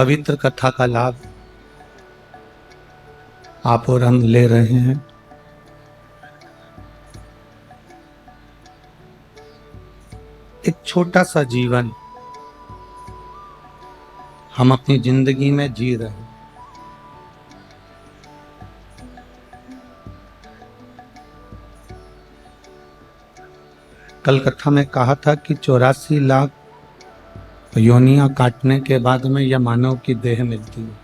पवित्र कथा का लाभ आप और हम ले रहे हैं। एक छोटा सा जीवन हम अपनी जिंदगी में जी रहे हैं। कल कथा में कहा था कि 84 लाख योनियां काटने के बाद में यह मानव की देह मिलती है।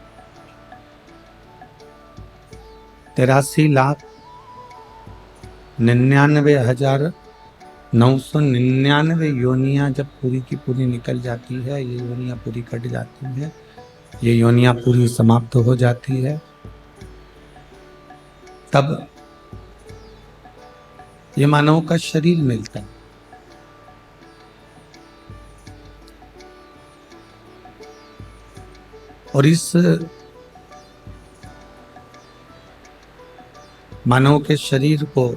83,99,999 योनियां जब पूरी की पूरी निकल जाती है, ये योनियां पूरी कट जाती है, ये योनियां पूरी समाप्त हो जाती है, तब ये मानव का शरीर मिलता है। और इस मानव के शरीर को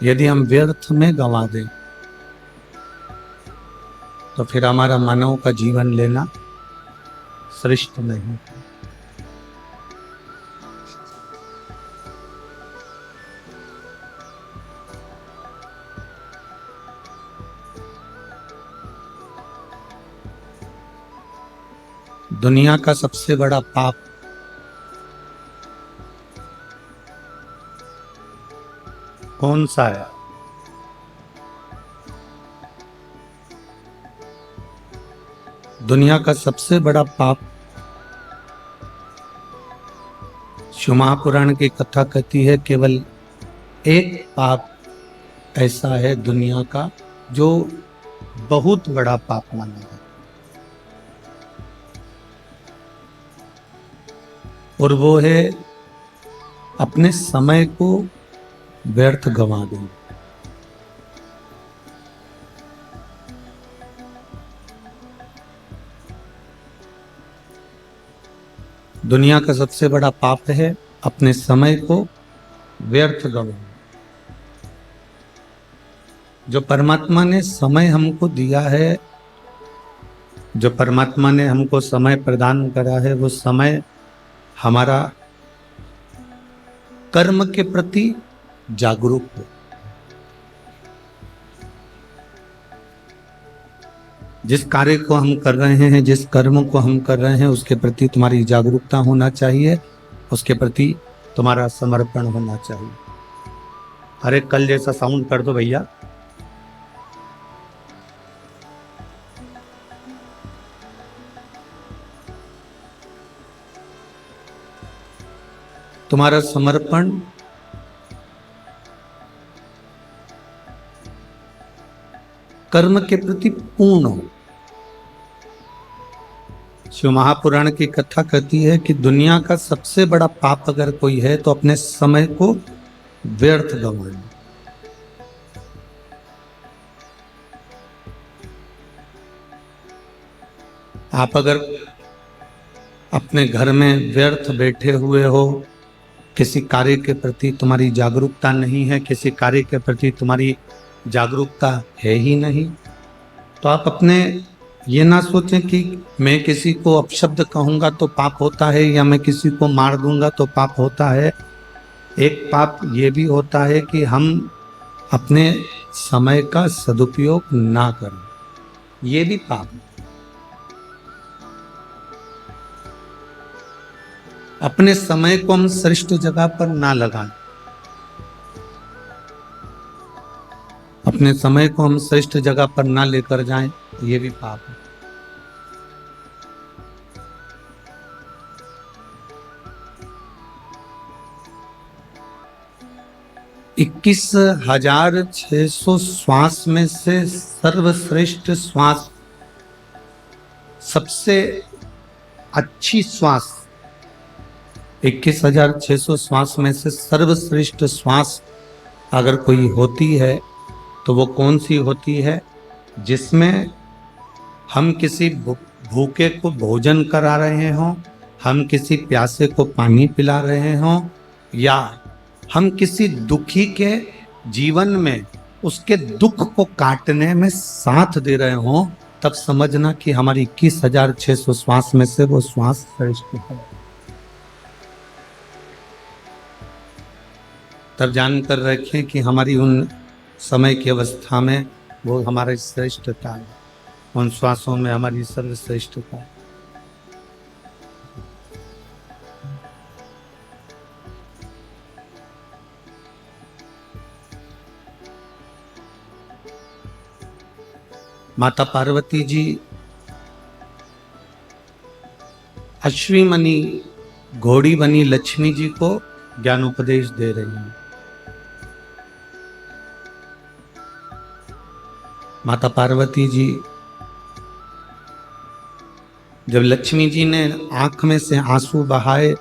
यदि हम व्यर्थ में गंवा दें तो फिर हमारा मानव का जीवन लेना श्रेष्ठ नहीं। दुनिया का सबसे बड़ा पाप कौन सा है? दुनिया का सबसे बड़ा पाप, शिव महापुराण की कथा कहती है, केवल एक पाप ऐसा है दुनिया का जो बहुत बड़ा पाप माना है, और वो है अपने समय को व्यर्थ गंवा देना। दुनिया का सबसे बड़ा पाप है अपने समय को व्यर्थ गंवाना। जो परमात्मा ने समय हमको दिया है, जो परमात्मा ने हमको समय प्रदान करा है, वो समय हमारा कर्म के प्रति जागरूक हो। जिस कार्य को हम कर रहे हैं, जिस कर्म को हम कर रहे हैं, उसके प्रति तुम्हारी जागरूकता होना चाहिए, उसके प्रति तुम्हारा समर्पण होना चाहिए। अरे कल जैसा साउंड कर दो भैया। तुम्हारा समर्पण कर्म के प्रति पूर्ण हो। शिव महापुराण की कथा कहती है कि दुनिया का सबसे बड़ा पाप अगर कोई है तो अपने समय को व्यर्थ गंवाना। आप अगर अपने घर में व्यर्थ बैठे हुए हो, किसी कार्य के प्रति तुम्हारी जागरूकता नहीं है, किसी कार्य के प्रति तुम्हारी जागरूकता है ही नहीं, तो आप अपने ये ना सोचें कि मैं किसी को अपशब्द कहूंगा तो पाप होता है, या मैं किसी को मार दूंगा तो पाप होता है। एक पाप ये भी होता है कि हम अपने समय का सदुपयोग ना करें, ये भी पाप है। अपने समय को हम श्रेष्ठ जगह पर ना लगाएं, अपने समय को हम श्रेष्ठ जगह पर ना लेकर जाएं, ये भी पाप है। $21,600 श्वास में से सर्वश्रेष्ठ श्वास, सबसे अच्छी श्वास, 21,600 श्वास में से सर्वश्रेष्ठ श्वास अगर कोई होती है तो वो कौन सी होती है? जिसमें हम किसी भूखे को भोजन करा रहे हों, हम किसी प्यासे को पानी पिला रहे हों, या हम किसी दुखी के जीवन में उसके दुख को काटने में साथ दे रहे हों, तब समझना कि हमारी 21,600 श्वास में से वो श्वास श्रेष्ठ है। तब जानकर रखें कि हमारी उन समय की अवस्था में वो हमारी श्रेष्ठता है, उन श्वासों में हमारी सर्वश्रेष्ठता है। माता पार्वती जी अश्वी मनी घोड़ी बनी लक्ष्मी जी को ज्ञान उपदेश दे रही हैं। माता पार्वती जी जब लक्ष्मी जी ने आंख में से आंसू बहाए,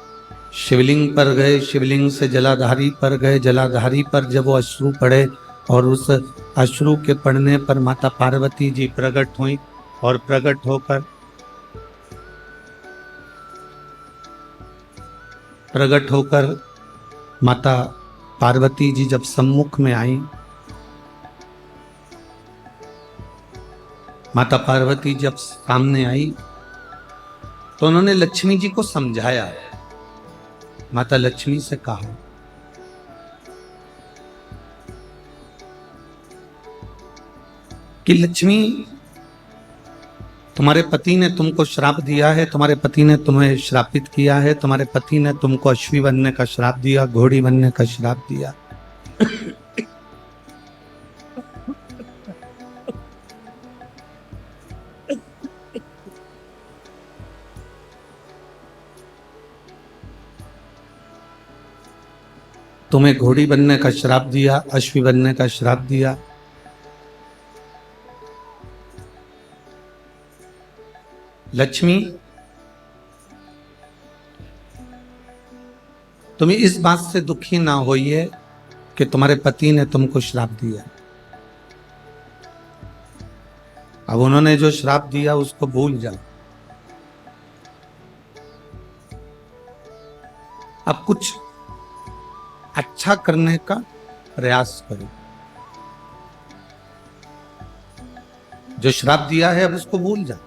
शिवलिंग पर गए, शिवलिंग से जलाधारी पर गए, जलाधारी पर जब वो अश्रु पड़े और उस अश्रु के पड़ने पर माता पार्वती जी प्रकट हुई और प्रकट होकर माता पार्वती जी जब सम्मुख में आई, माता पार्वती जब सामने आई तो उन्होंने लक्ष्मी जी को समझाया। माता लक्ष्मी से कहा कि लक्ष्मी, तुम्हारे पति ने तुमको श्राप दिया है, तुम्हारे पति ने तुम्हें श्रापित किया है, तुम्हारे पति ने तुमको अश्वी बनने का श्राप दिया, घोड़ी बनने का श्राप दिया। तुम्हें घोड़ी बनने का श्राप दिया, अश्वी बनने का श्राप दिया। लक्ष्मी, तुम इस बात से दुखी ना होइए कि तुम्हारे पति ने तुमको श्राप दिया। अब उन्होंने जो श्राप दिया उसको भूल जाओ। अब कुछ अच्छा करने का प्रयास करो। जो श्राप दिया है अब उसको भूल जाओ।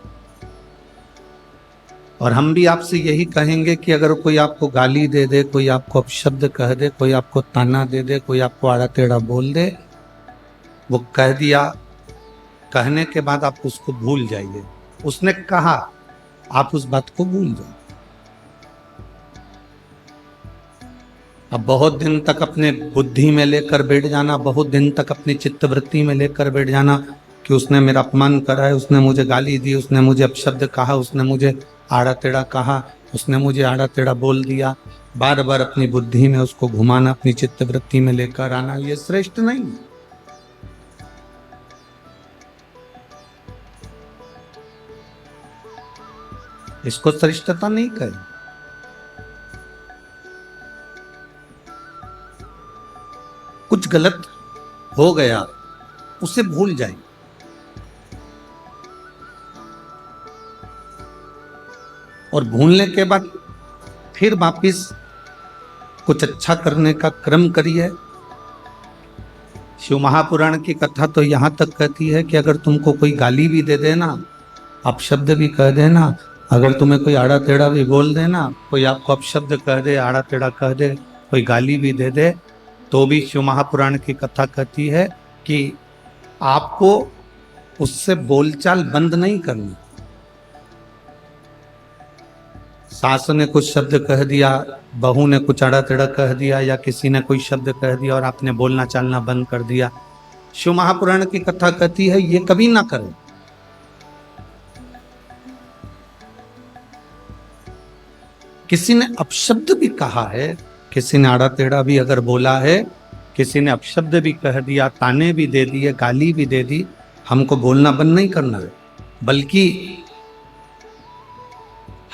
और हम भी आपसे यही कहेंगे कि अगर कोई आपको गाली दे दे, कोई आपको अपशब्द कह दे, कोई आपको ताना दे दे, कोई आपको आड़ा टेढ़ा बोल दे, वो कह दिया, कहने के बाद आप उसको भूल जाइए। उसने कहा, आप उस बात को भूल जाओ। अब बहुत दिन तक अपने बुद्धि में लेकर बैठ जाना, बहुत दिन तक अपनी चित्तवृत्ति में लेकर बैठ जाना कि उसने मेरा अपमान करा है, उसने मुझे गाली दी, उसने मुझे अपशब्द कहा, उसने मुझे आड़ा टेढ़ा कहा, उसने मुझे आड़ा टेढ़ा बोल दिया। बार बार अपनी बुद्धि में उसको घुमाना, अपनी चित्तवृत्ति में लेकर आना, ये श्रेष्ठ नहीं। इसको श्रेष्ठता नहीं कहे। कुछ गलत हो गया उसे भूल जाए। और भूलने के बाद फिर वापिस कुछ अच्छा करने का क्रम करिए। शिव महापुराण की कथा तो यहां तक कहती है कि अगर तुमको कोई गाली भी दे देना, अपशब्द भी कह देना, अगर तुम्हें कोई आड़ा टेढ़ा भी बोल देना, कोई आपको अपशब्द कह दे, आड़ा टेढ़ा कह दे, कोई गाली भी दे दे, तो भी शिव महापुराण की कथा कहती है कि आपको उससे बोलचाल बंद नहीं करनी। सास ने कुछ शब्द कह दिया, बहू ने कुछ आड़ा टेढ़ा कह दिया, या किसी ने कोई शब्द कह दिया और आपने बोलना चालना बंद कर दिया, शिव महापुराण की कथा कहती है ये कभी ना करें। किसी ने अपशब्द भी कहा है, किसी ने आड़ा टेढ़ा भी अगर बोला है, किसी ने अपशब्द भी कह दिया, ताने भी दे दिए, गाली भी दे दी, हमको बोलना बंद नहीं करना है, बल्कि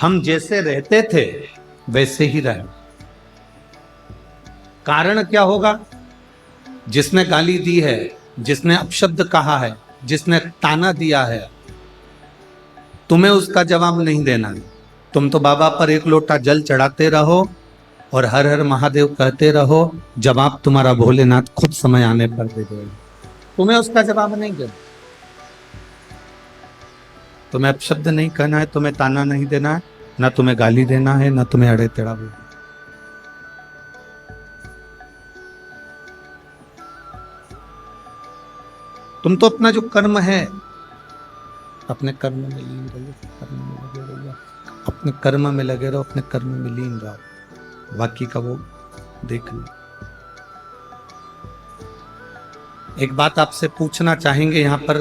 हम जैसे रहते थे वैसे ही रहे। कारण क्या होगा? जिसने गाली दी है, जिसने अपशब्द कहा है, जिसने ताना दिया है, तुम्हें उसका जवाब नहीं देना है। तुम तो बाबा पर एक लोटा जल चढ़ाते रहो और हर हर महादेव कहते रहो, जवाब तुम्हारा भोलेनाथ खुद समय आने पर दे देगा। तुम्हें उसका जवाब नहीं देना। तुम्हें अपशब्द नहीं कहना है, तुम्हें ताना नहीं देना है, ना तुम्हें गाली देना है, ना तुम्हें अड़े टेढ़ा बोलना। तुम तो अपना जो कर्म है, अपने कर्म में लीन रहो, कर्म में लगे रहो, अपने कर्म में लगे रहो, अपने कर्म में लीन रहो, बाकी का वो देख लो। एक बात आपसे पूछना चाहेंगे यहाँ पर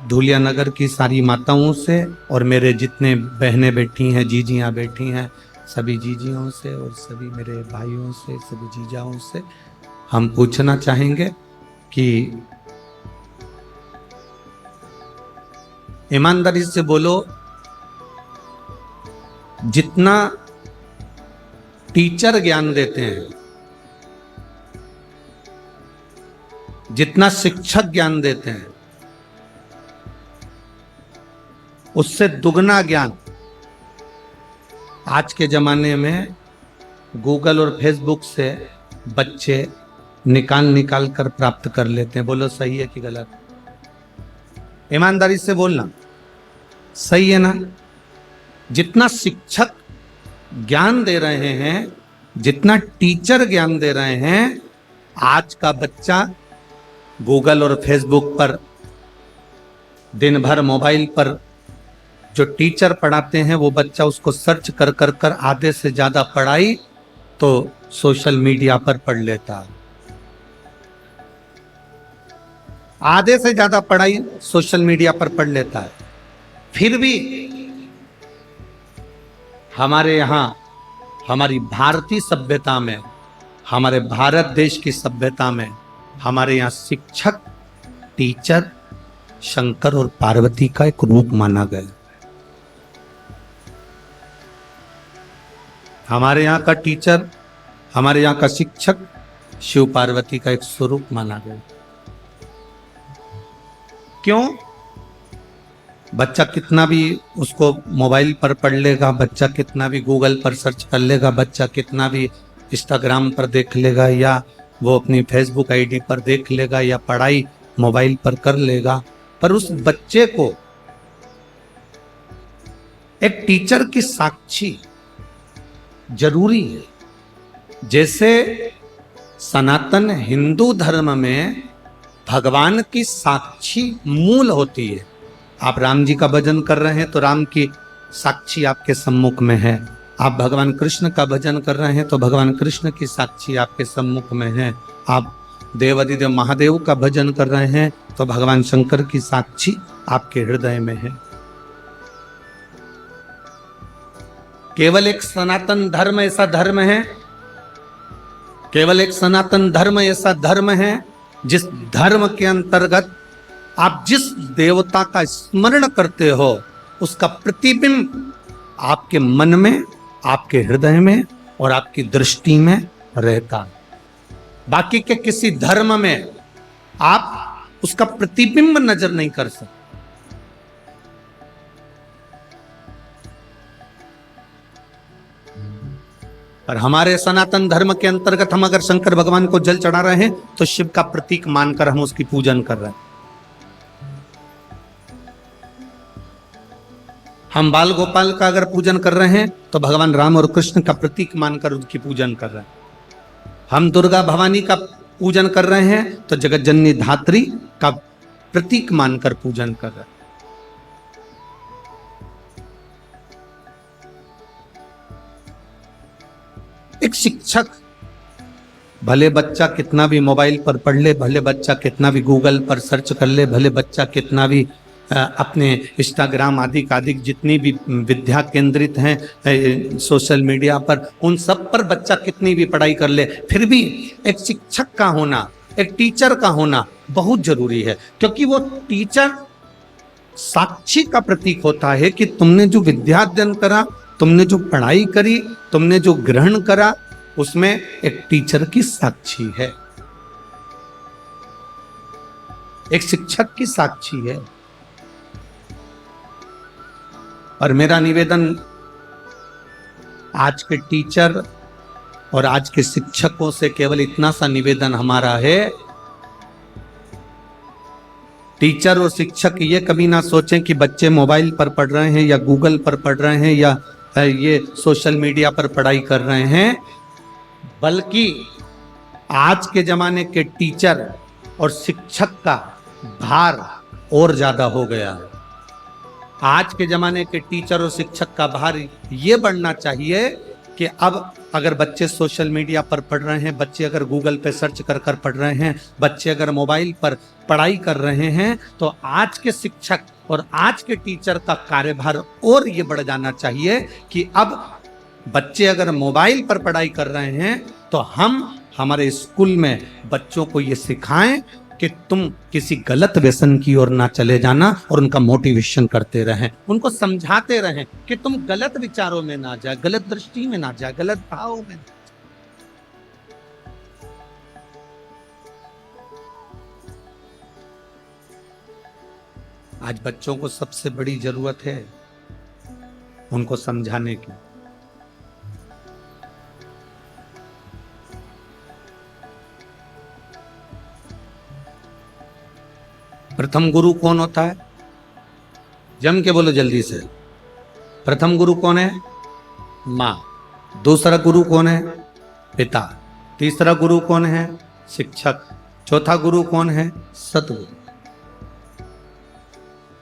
धूलिया नगर की सारी माताओं से और मेरे जितने बहनें बैठी हैं, जीजियाँ बैठी हैं, सभी जीजियों से और सभी मेरे भाइयों से, सभी जीजाओं से हम पूछना चाहेंगे कि ईमानदारी से बोलो, जितना टीचर ज्ञान देते हैं, जितना शिक्षक ज्ञान देते हैं, उससे दुगना ज्ञान आज के जमाने में गूगल और फेसबुक से बच्चे निकाल कर प्राप्त कर लेते हैं। बोलो सही है कि गलत? ईमानदारी से बोलना, सही है ना? जितना शिक्षक ज्ञान दे रहे हैं, जितना टीचर ज्ञान दे रहे हैं, आज का बच्चा गूगल और फेसबुक पर दिन भर मोबाइल पर जो टीचर पढ़ाते हैं वो बच्चा उसको सर्च कर आधे से ज्यादा पढ़ाई तो सोशल मीडिया पर पढ़ लेता है। आधे से ज्यादा पढ़ाई सोशल मीडिया पर पढ़ लेता है। फिर भी हमारे यहां, हमारी भारतीय सभ्यता में, हमारे भारत देश की सभ्यता में, हमारे यहां शिक्षक, टीचर शंकर और पार्वती का एक रूप माना गया। हमारे यहाँ का टीचर, हमारे यहाँ का शिक्षक शिव पार्वती का एक स्वरूप माना गया। क्यों? बच्चा कितना भी उसको मोबाइल पर पढ़ लेगा, बच्चा कितना भी गूगल पर सर्च कर लेगा, बच्चा कितना भी इंस्टाग्राम पर देख लेगा, या वो अपनी फेसबुक आईडी पर देख लेगा, या पढ़ाई मोबाइल पर कर लेगा, पर उस बच्चे को एक टीचर की साक्षी जरूरी है। जैसे सनातन हिंदू धर्म में भगवान की साक्षी मूल होती है। आप राम जी का भजन कर रहे हैं तो राम की साक्षी आपके सम्मुख में है। आप भगवान कृष्ण का भजन कर रहे हैं तो भगवान कृष्ण की साक्षी आपके सम्मुख में है। आप देवादिदेव महादेव का भजन कर रहे हैं तो भगवान शंकर की साक्षी आपके हृदय में है। केवल एक सनातन धर्म ऐसा धर्म है, केवल एक सनातन धर्म ऐसा धर्म है जिस धर्म के अंतर्गत आप जिस देवता का स्मरण करते हो उसका प्रतिबिंब आपके मन में, आपके हृदय में और आपकी दृष्टि में रहता। बाकी के किसी धर्म में आप उसका प्रतिबिंब नजर नहीं कर सकते। और हमारे सनातन धर्म के अंतर्गत हम अगर शंकर भगवान को जल चढ़ा रहे हैं तो शिव का प्रतीक मानकर हम उसकी पूजन कर रहे हैं। हम बाल गोपाल का अगर पूजन कर रहे हैं तो भगवान राम और कृष्ण का प्रतीक मानकर उनकी पूजन कर रहे हैं। हम दुर्गा भवानी का पूजन कर रहे हैं तो जगत जननी धात्री का प्रतीक मानकर पूजन कर रहे हैं। एक शिक्षक, भले बच्चा कितना भी मोबाइल पर पढ़ ले, भले बच्चा कितना भी गूगल पर सर्च कर ले, भले बच्चा कितना भी अपने इंस्टाग्राम आदि जितनी भी विद्या केंद्रित हैं सोशल मीडिया पर, उन सब पर बच्चा कितनी भी पढ़ाई कर ले, फिर भी एक शिक्षक का होना, एक टीचर का होना बहुत जरूरी है। क्योंकि वो टीचर साक्षी का प्रतीक होता है कि तुमने जो विद्या अध्ययन करा, तुमने जो पढ़ाई करी, तुमने जो ग्रहण करा, उसमें एक टीचर की साक्षी है, एक शिक्षक की साक्षी है। और मेरा निवेदन आज के टीचर और आज के शिक्षकों से केवल इतना सा निवेदन हमारा है टीचर और शिक्षक ये कभी ना सोचें कि बच्चे मोबाइल पर पढ़ रहे हैं या गूगल पर पढ़ रहे हैं या ये सोशल मीडिया पर पढ़ाई कर रहे हैं, बल्कि आज के जमाने के टीचर और शिक्षक का भार और ज्यादा हो गया है। आज के जमाने के टीचर और शिक्षक का भार ये बढ़ना चाहिए कि अब अगर बच्चे सोशल मीडिया पर पढ़ रहे हैं, बच्चे अगर गूगल पे सर्च कर कर पढ़ रहे हैं, बच्चे अगर मोबाइल पर पढ़ाई कर रहे हैं, तो आज के शिक्षक और आज के टीचर का कार्यभार और ये बढ़ जाना चाहिए कि अब बच्चे अगर मोबाइल पर पढ़ाई कर रहे हैं तो हम हमारे स्कूल में बच्चों को ये सिखाएं कि तुम किसी गलत व्यसन की ओर ना चले जाना, और उनका मोटिवेशन करते रहें, उनको समझाते रहें कि तुम गलत विचारों में ना जाए, गलत दृष्टि में ना जाए, गलत भाव में। आज बच्चों को सबसे बड़ी जरूरत है उनको समझाने की। प्रथम गुरु कौन होता है? जम के बोलो जल्दी से। प्रथम गुरु कौन है? माँ। दूसरा गुरु कौन है? पिता। तीसरा गुरु कौन है? शिक्षक। चौथा गुरु कौन है? सतगुरु।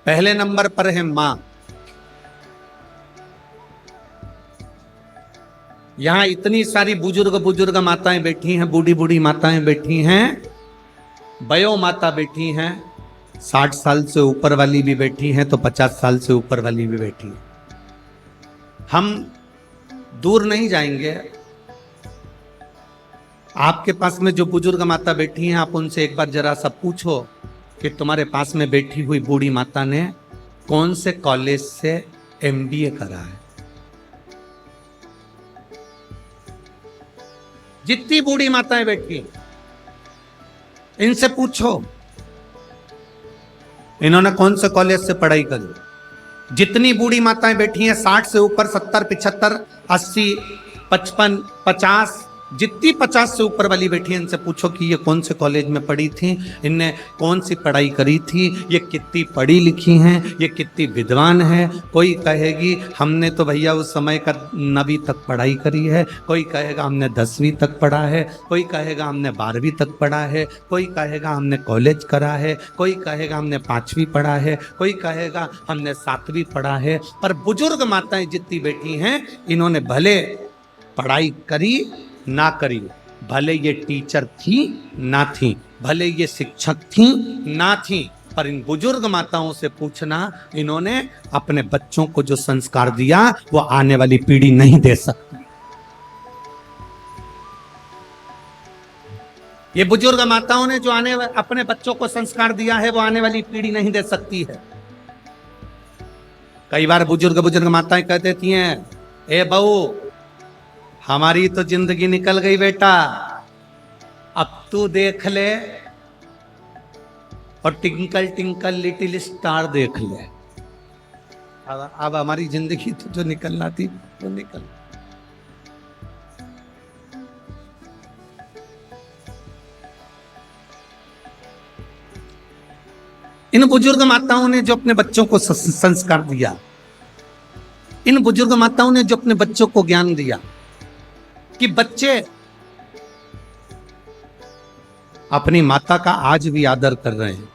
पहले नंबर पर है माँ। यहां इतनी सारी बुजुर्ग माताएं बैठी हैं, बूढ़ी बूढ़ी माताएं बैठी हैं, वयो माता बैठी हैं, 60 साल से ऊपर वाली भी बैठी हैं, तो 50 साल से ऊपर वाली भी बैठी है। हम दूर नहीं जाएंगे। आपके पास में जो बुजुर्ग माता बैठी हैं, आप उनसे एक बार जरा सा पूछो कि तुम्हारे पास में बैठी हुई बूढ़ी माता ने कौन से कॉलेज से MBA करा है। जितनी बूढ़ी माताएं बैठी इनसे पूछो इन्होंने कौन से कॉलेज से पढ़ाई करी। जितनी बूढ़ी माताएं बैठी हैं 60 से ऊपर, 70, 75, 80, 55, 50, जितनी 50 से ऊपर वाली बैठी हैं, इनसे पूछो कि ये कौन से कॉलेज में पढ़ी थी, इनने कौन सी पढ़ाई करी थी, ये कितनी पढ़ी लिखी हैं, ये कितनी विद्वान है। कोई कहेगी हमने तो भैया उस समय का 9वीं तक पढ़ाई करी है, कोई कहेगा हमने 10वीं तक पढ़ा है, कोई कहेगा हमने 12वीं तक पढ़ा है, कोई कहेगा हमने कॉलेज करा है, कोई कहेगा हमने 5वीं पढ़ा है, कोई कहेगा हमने 7वीं पढ़ा है। पर बुजुर्ग माताएं जितनी बैठी हैं, इन्होंने भले पढ़ाई करी ना करी, भले ये टीचर थी ना थी, भले ये शिक्षक थी ना थी, पर इन बुजुर्ग माताओं से पूछना इन्होंने अपने बच्चों को जो संस्कार दिया वो आने वाली पीढ़ी नहीं दे सकती। ये बुजुर्ग माताओं ने जो अपने बच्चों को संस्कार दिया है वो आने वाली पीढ़ी नहीं दे सकती है। कई बार बुजुर्ग माताएं कह देती हैं, ए बहू हमारी तो जिंदगी निकल गई बेटा, अब तू देख ले और टिंकल टिंकल लिटिल स्टार देख ले। अब हमारी जिंदगी तो जो निकलना थी वो निकल। इन बुजुर्ग माताओं ने जो अपने बच्चों को संस्कार दिया, इन बुजुर्ग माताओं ने जो अपने बच्चों को ज्ञान दिया कि बच्चे अपनी माता का आज भी आदर कर रहे हैं।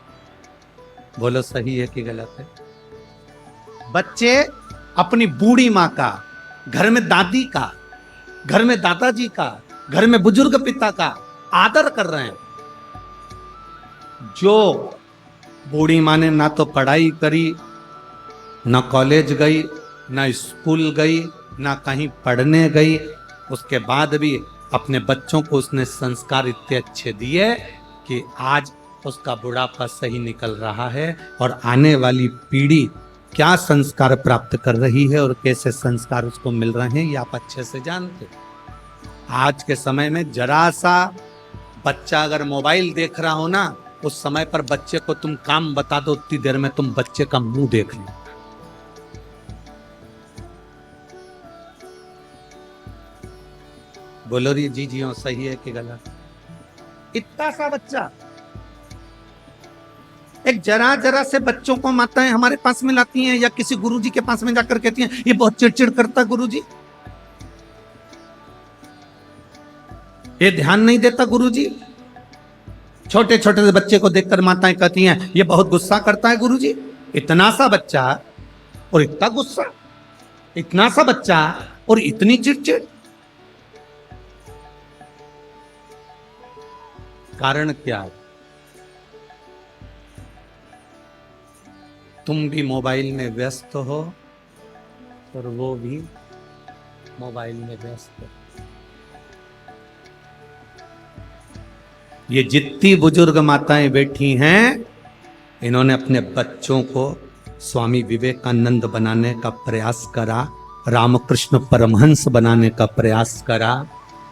बोलो सही है कि गलत है? बच्चे अपनी बूढ़ी माँ का, घर में दादी का, घर में दादाजी का, घर में बुजुर्ग पिता का आदर कर रहे हैं। जो बूढ़ी माँ ने ना तो पढ़ाई करी, ना कॉलेज गई, ना स्कूल गई, ना कहीं पढ़ने गई, उसके बाद भी अपने बच्चों को उसने संस्कार इतने अच्छे दिए कि आज उसका बुढ़ापा सही निकल रहा है और आने वाली पीढ़ी क्या संस्कार प्राप्त कर रही है और कैसे संस्कार उसको मिल रहे हैं ये आप अच्छे से जानते। आज के समय में जरा सा बच्चा अगर मोबाइल देख रहा हो ना, उस समय पर बच्चे को तुम काम बता दो, उतनी देर में तुम बच्चे का मुंह देख लो। बोलो री जी हो, सही है कि गलत? इतना सा बच्चा एक जरा जरा से बच्चों को माताएं हमारे पास में लाती हैं या किसी गुरुजी के पास में जाकर कहती हैं ये बहुत चिड़चिड़ करता गुरुजी, ये ध्यान नहीं देता गुरुजी। छोटे छोटे से बच्चे को देखकर माताएं कहती हैं ये बहुत गुस्सा करता है गुरुजी। इतना सा बच्चा और इतना गुस्सा, इतना सा बच्चा और इतनी चिड़चिड़। कारण क्या है? तुम भी मोबाइल में व्यस्त हो और वो भी मोबाइल में व्यस्त है। ये जितनी बुजुर्ग माताएं बैठी हैं, इन्होंने अपने बच्चों को स्वामी विवेकानंद बनाने का प्रयास करा, रामकृष्ण परमहंस बनाने का प्रयास करा।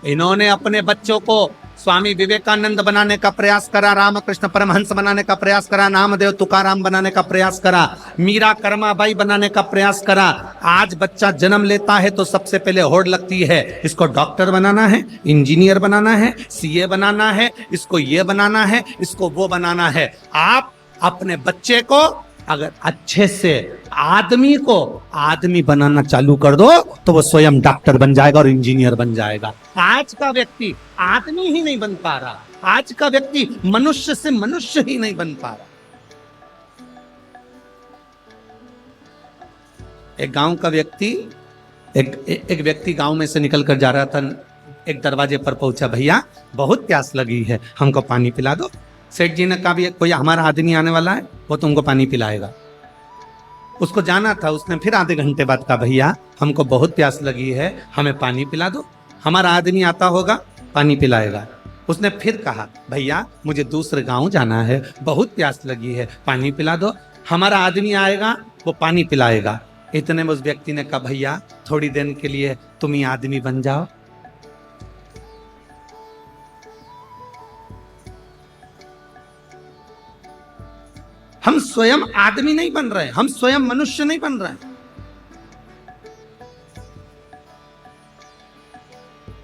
इन्होंने अपने बच्चों को स्वामी विवेकानंद बनाने का प्रयास करा, रामकृष्ण परमहंस बनाने का प्रयास करा, नामदेव तुकाराम बनाने का प्रयास करा, मीरा कर्माबाई बनाने का प्रयास करा। आज बच्चा जन्म लेता है तो सबसे पहले होड़ लगती है, इसको डॉक्टर बनाना है, इंजीनियर बनाना है, सीए बनाना है, इसको ये बनाना है, इसको वो बनाना है। आप अपने बच्चे को अगर अच्छे से आदमी को आदमी बनाना चालू कर दो तो वो स्वयं डॉक्टर बन जाएगा और इंजीनियर बन जाएगा। आज का व्यक्ति आदमी ही नहीं बन पा रहा, आज का व्यक्ति मनुष्य से मनुष्य ही नहीं बन पा रहा। एक गांव का व्यक्ति एक व्यक्ति गांव में से निकल कर जा रहा था, एक दरवाजे पर पहुंचा, भैया बहुत प्यास लगी है, हमको पानी पिला दो। सेठ जी ने कहा भी कोई हमारा आदमी आने वाला है, वो तुमको पानी पिलाएगा। उसको जाना था, उसने फिर आधे घंटे बाद कहा भैया हमको बहुत प्यास लगी है, हमें पानी पिला दो, हमारा आदमी आता होगा पानी पिलाएगा। उसने फिर कहा भैया मुझे दूसरे गांव जाना है, बहुत प्यास लगी है, पानी पिला दो, हमारा आदमी आएगा वो पानी पिलाएगा। इतने में उस व्यक्ति ने कहा भैया थोड़ी देर के लिए तुम ही आदमी बन जाओ। हम स्वयं आदमी नहीं बन रहे, हम स्वयं मनुष्य नहीं बन रहे।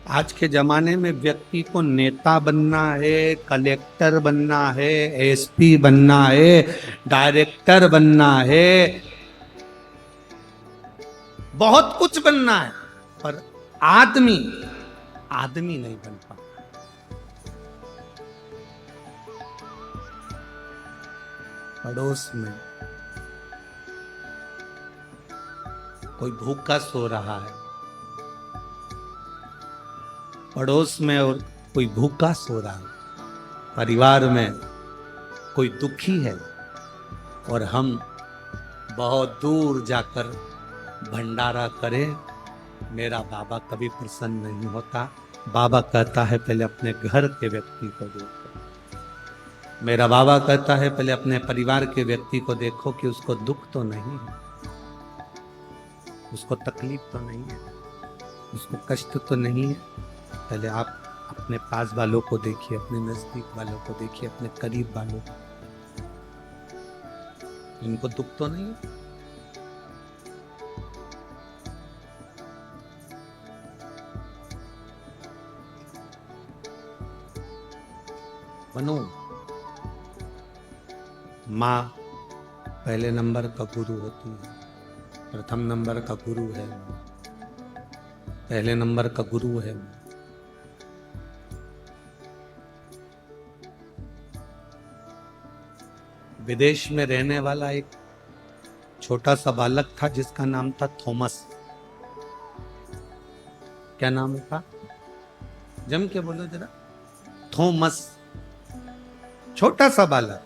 आज के जमाने में व्यक्ति को नेता बनना है, कलेक्टर बनना है, एसपी बनना है, डायरेक्टर बनना है, बहुत कुछ बनना है, पर आदमी नहीं बन पा। पड़ोस में कोई भूखा सो रहा है, पड़ोस में और कोई भूखा सो रहा है, परिवार में कोई दुखी है और हम बहुत दूर जाकर भंडारा करें, मेरा बाबा कभी प्रसन्न नहीं होता। बाबा कहता है पहले अपने घर के व्यक्ति को देखो। मेरा बाबा कहता है पहले अपने परिवार के व्यक्ति को देखो कि उसको दुख तो नहीं है, उसको तकलीफ तो नहीं है, उसको कष्ट तो नहीं है। पहले आप अपने पास वालों को देखिए, अपने नजदीक वालों को देखिए, अपने करीब वालों को, इनको दुख तो नहीं है। बनो। माँ पहले नंबर का गुरु होती है, प्रथम नंबर का गुरु है, पहले नंबर का गुरु है। विदेश में रहने वाला एक छोटा सा बालक था जिसका नाम था थॉमस। क्या नाम था? जम के बोलो जरा। थॉमस, छोटा सा बालक।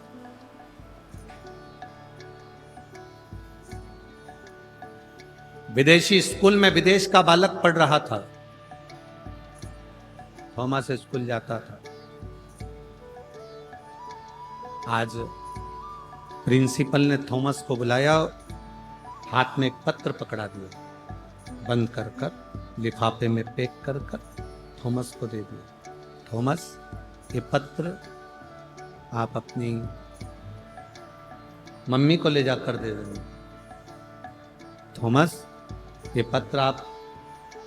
विदेशी स्कूल में विदेश का बालक पढ़ रहा था। थॉमस स्कूल जाता था। आज प्रिंसिपल ने थॉमस को बुलाया, हाथ में एक पत्र पकड़ा दिया, बंद कर कर लिफाफे में पैक कर कर थॉमस को दे दिया। थॉमस, ये पत्र आप अपनी मम्मी को ले जाकर दे देना। थॉमस, ये पत्र आप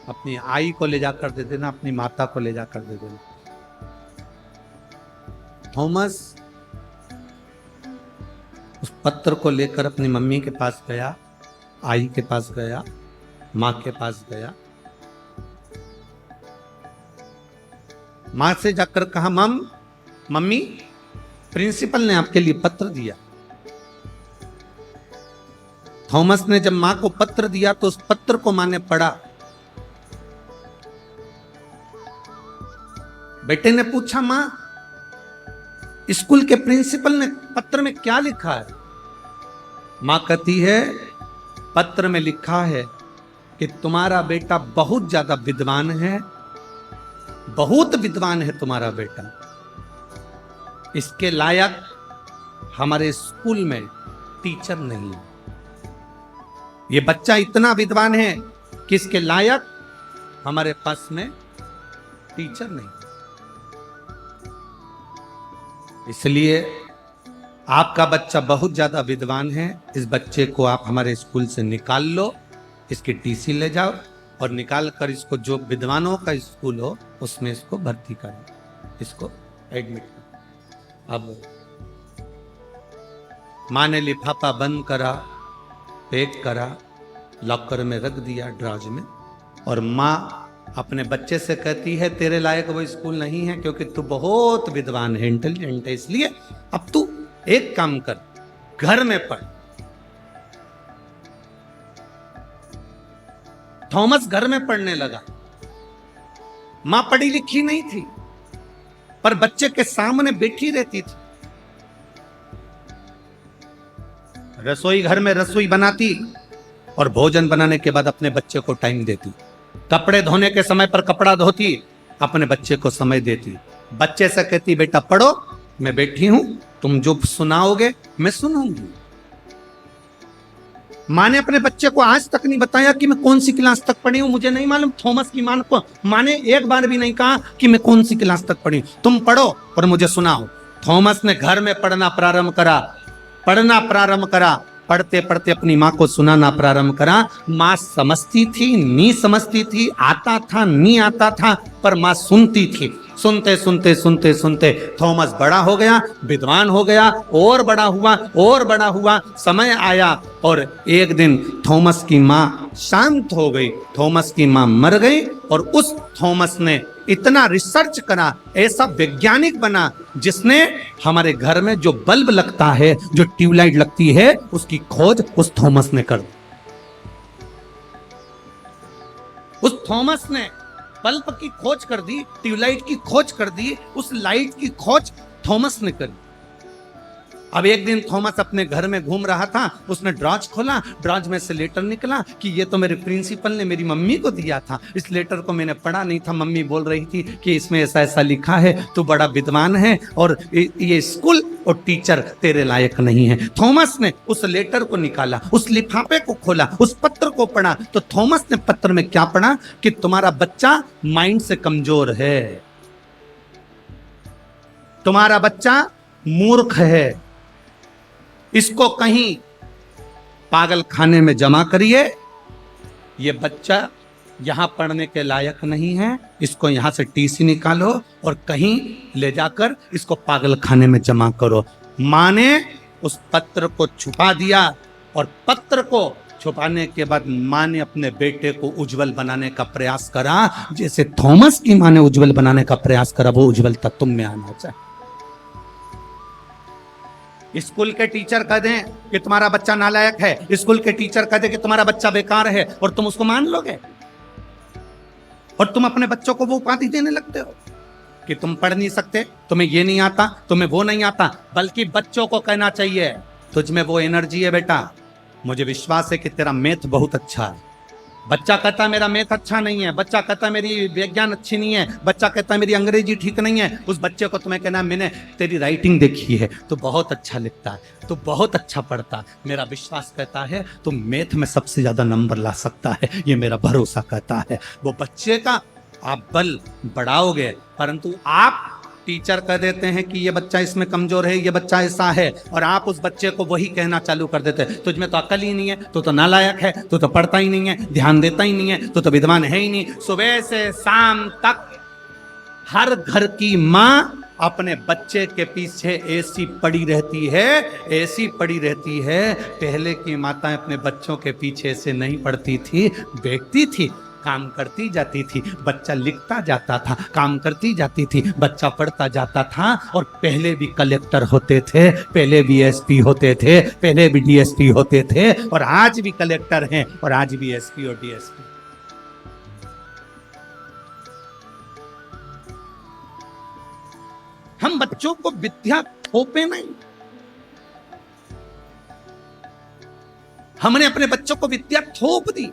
अपनी आई को ले जाकर दे देना, अपनी माता को ले जाकर दे देना। थॉमस उस पत्र को लेकर अपनी मम्मी के पास गया, आई के पास गया, माँ के पास गया। माँ से जाकर कहा, मम्मी प्रिंसिपल ने आपके लिए पत्र दिया। थॉमस ने जब माँ को पत्र दिया तो उस पत्र को माँ ने पढ़ा। बेटे ने पूछा, माँ स्कूल के प्रिंसिपल ने पत्र में क्या लिखा है? माँ कहती है, पत्र में लिखा है कि तुम्हारा बेटा बहुत ज्यादा विद्वान है, बहुत विद्वान है तुम्हारा बेटा, इसके लायक हमारे स्कूल में टीचर नहीं है। ये बच्चा इतना विद्वान है कि इसके लायक हमारे पास में टीचर नहीं। इसलिए आपका बच्चा बहुत ज्यादा विद्वान है, इस बच्चे को आप हमारे स्कूल से निकाल लो, इसकी टीसी ले जाओ और निकाल कर इसको जो विद्वानों का स्कूल हो उसमें इसको भर्ती करो, इसको एडमिट करो। अब माँ ने लिफाफा बंद करा, पैक करा, लॉकर में रख दिया ड्रॉज में, और माँ अपने बच्चे से कहती है, तेरे लायक वो स्कूल नहीं है क्योंकि तू बहुत विद्वान है, इंटेलिजेंट है, इसलिए अब तू एक काम कर, घर में पढ़। थॉमस घर में पढ़ने लगा। मां पढ़ी लिखी नहीं थी, पर बच्चे के सामने बैठी रहती थी। रसोई घर में रसोई बनाती और भोजन बनाने के बाद अपने बच्चे को टाइम देती। कपड़े धोने के समय पर कपड़ा धोती, अपने बच्चे को समय देती। बच्चे से कहती, बेटा पढ़ो, मैं बैठी हूं, तुम जो सुनाओगे मैं सुनूंगी। माँ ने अपने बच्चे को आज तक नहीं बताया कि मैं कौन सी क्लास तक पढ़ी हूं, मुझे नहीं मालूम। थॉमस की माँ ने एक बार भी नहीं कहा कि मैं कौन सी क्लास तक पढ़ी, तुम पढ़ो और मुझे सुनाओ। थॉमस ने घर में पढ़ना प्रारंभ करा, पढ़ना प्रारंभ करा, पढ़ते पढ़ते अपनी माँ को सुनाना प्रारंभ करा। माँ समझती थी, नहीं समझती थी, आता था, नहीं आता था, पर माँ सुनती थी। सुनते सुनते सुनते सुनते थॉमस बड़ा हो गया, विद्वान हो गया, और बड़ा हुआ, और बड़ा हुआ। समय आया और एक दिन थॉमस की माँ शांत हो गई, थॉमस की माँ मर गई, और उस थॉमस ने इतना रिसर्च करा, ऐसा वैज्ञानिक बना, जिसने हमारे घर में जो बल्ब लगता है, जो ट्यूबलाइट लगती है, उसकी खोज उस थॉमस ने कर दी। उस थॉमस ने बल्ब की खोज कर दी, ट्यूबलाइट की खोज कर दी, उस लाइट की खोज थॉमस ने करी। अब एक दिन थॉमस अपने घर में घूम रहा था, उसने ड्रॉज खोला, ड्रॉज में से लेटर निकला कि ये तो मेरे प्रिंसिपल ने मेरी मम्मी को दिया था। इस लेटर को मैंने पढ़ा नहीं था, मम्मी बोल रही थी कि इसमें ऐसा ऐसा लिखा है, तू बड़ा विद्वान है और ये स्कूल और टीचर तेरे लायक नहीं है। थॉमस ने उस लेटर को निकाला, उस लिफाफे को खोला, उस पत्र को पढ़ा, तो थॉमस ने पत्र में क्या पढ़ा कि तुम्हारा बच्चा माइंड से कमजोर है, तुम्हारा बच्चा मूर्ख है, इसको कहीं पागल खाने में जमा करिए, ये बच्चा यहां पढ़ने के लायक नहीं है, इसको यहां से टीसी निकालो और कहीं ले जाकर इसको पागल खाने में जमा करो। मां ने उस पत्र को छुपा दिया, और पत्र को छुपाने के बाद मां ने अपने बेटे को उज्जवल बनाने का प्रयास करा, जैसे थॉमस की मां ने उज्जवल बनाने का प्रयास करा, वो उज्जवलता तुम में आना चाहिए। स्कूल के टीचर कह दें कि तुम्हारा बच्चा नालायक है, स्कूल के टीचर कह दें कि तुम्हारा बच्चा बेकार है, और तुम उसको मान लोगे, और तुम अपने बच्चों को वो उपाधि देने लगते हो कि तुम पढ़ नहीं सकते, तुम्हें ये नहीं आता, तुम्हें वो नहीं आता। बल्कि बच्चों को कहना चाहिए, तुझ में वो एनर्जी है बेटा, मुझे विश्वास है कि तेरा मैथ बहुत अच्छा है। बच्चा कहता मेरा मैथ अच्छा नहीं है, बच्चा कहता मेरी विज्ञान अच्छी नहीं है, बच्चा कहता मेरी अंग्रेजी ठीक नहीं है, उस बच्चे को तुम्हें कहना मैंने तेरी राइटिंग देखी है, तो बहुत अच्छा लिखता है, तो बहुत अच्छा पढ़ता है, मेरा विश्वास कहता है तुम मैथ में सबसे ज्यादा नंबर ला सकता है, ये मेरा भरोसा कहता है। वो बच्चे का आप बल बढ़ाओगे, परंतु आप टीचर कह देते हैं कि ये बच्चा इसमें कमजोर है, ये बच्चा ऐसा है, और आप उस बच्चे को वही कहना चालू कर देते हैं, तुझमें तो अकल ही नहीं है, तू तो नालायक है, तू तो पढ़ता ही नहीं है, ध्यान देता ही नहीं है, तू तो विद्वान है ही नहीं। सुबह से शाम तक हर घर की माँ अपने बच्चे के पीछे एसी पड़ी रहती है, एसी पड़ी रहती है। पहले की माताएं अपने बच्चों के पीछे से नहीं पड़ती थी, बैठती थी, काम करती जाती थी, बच्चा लिखता जाता था, काम करती जाती थी, बच्चा पढ़ता जाता था। और पहले भी कलेक्टर होते थे, पहले भी एसपी होते थे, पहले भी डीएसपी होते थे, और आज भी कलेक्टर हैं, और आज भी एसपी और डीएसपी। हम बच्चों को विद्या थोपे नहीं, हमने अपने बच्चों को विद्या थोप दी।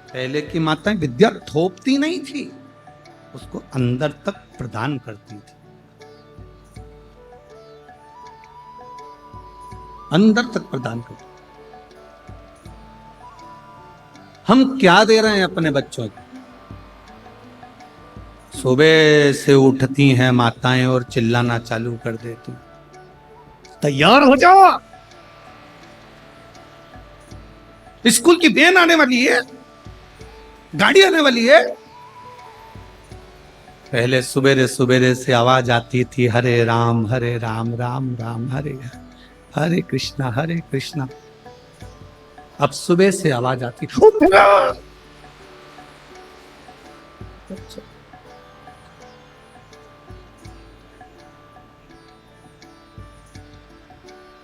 पहले की माताएं विद्या थोपती नहीं थी, उसको अंदर तक प्रदान करती थी, अंदर तक प्रदान करती। हम क्या दे रहे हैं अपने बच्चों को? सुबह से उठती हैं माताएं और चिल्लाना चालू कर देती, तैयार हो जाओ, स्कूल की वैन आने वाली है, गाड़ी आने वाली है। पहले सुबेरे सुबेरे से आवाज आती थी, हरे राम राम राम हरे हरे कृष्णा हरे कृष्णा। अब सुबह से आवाज आती,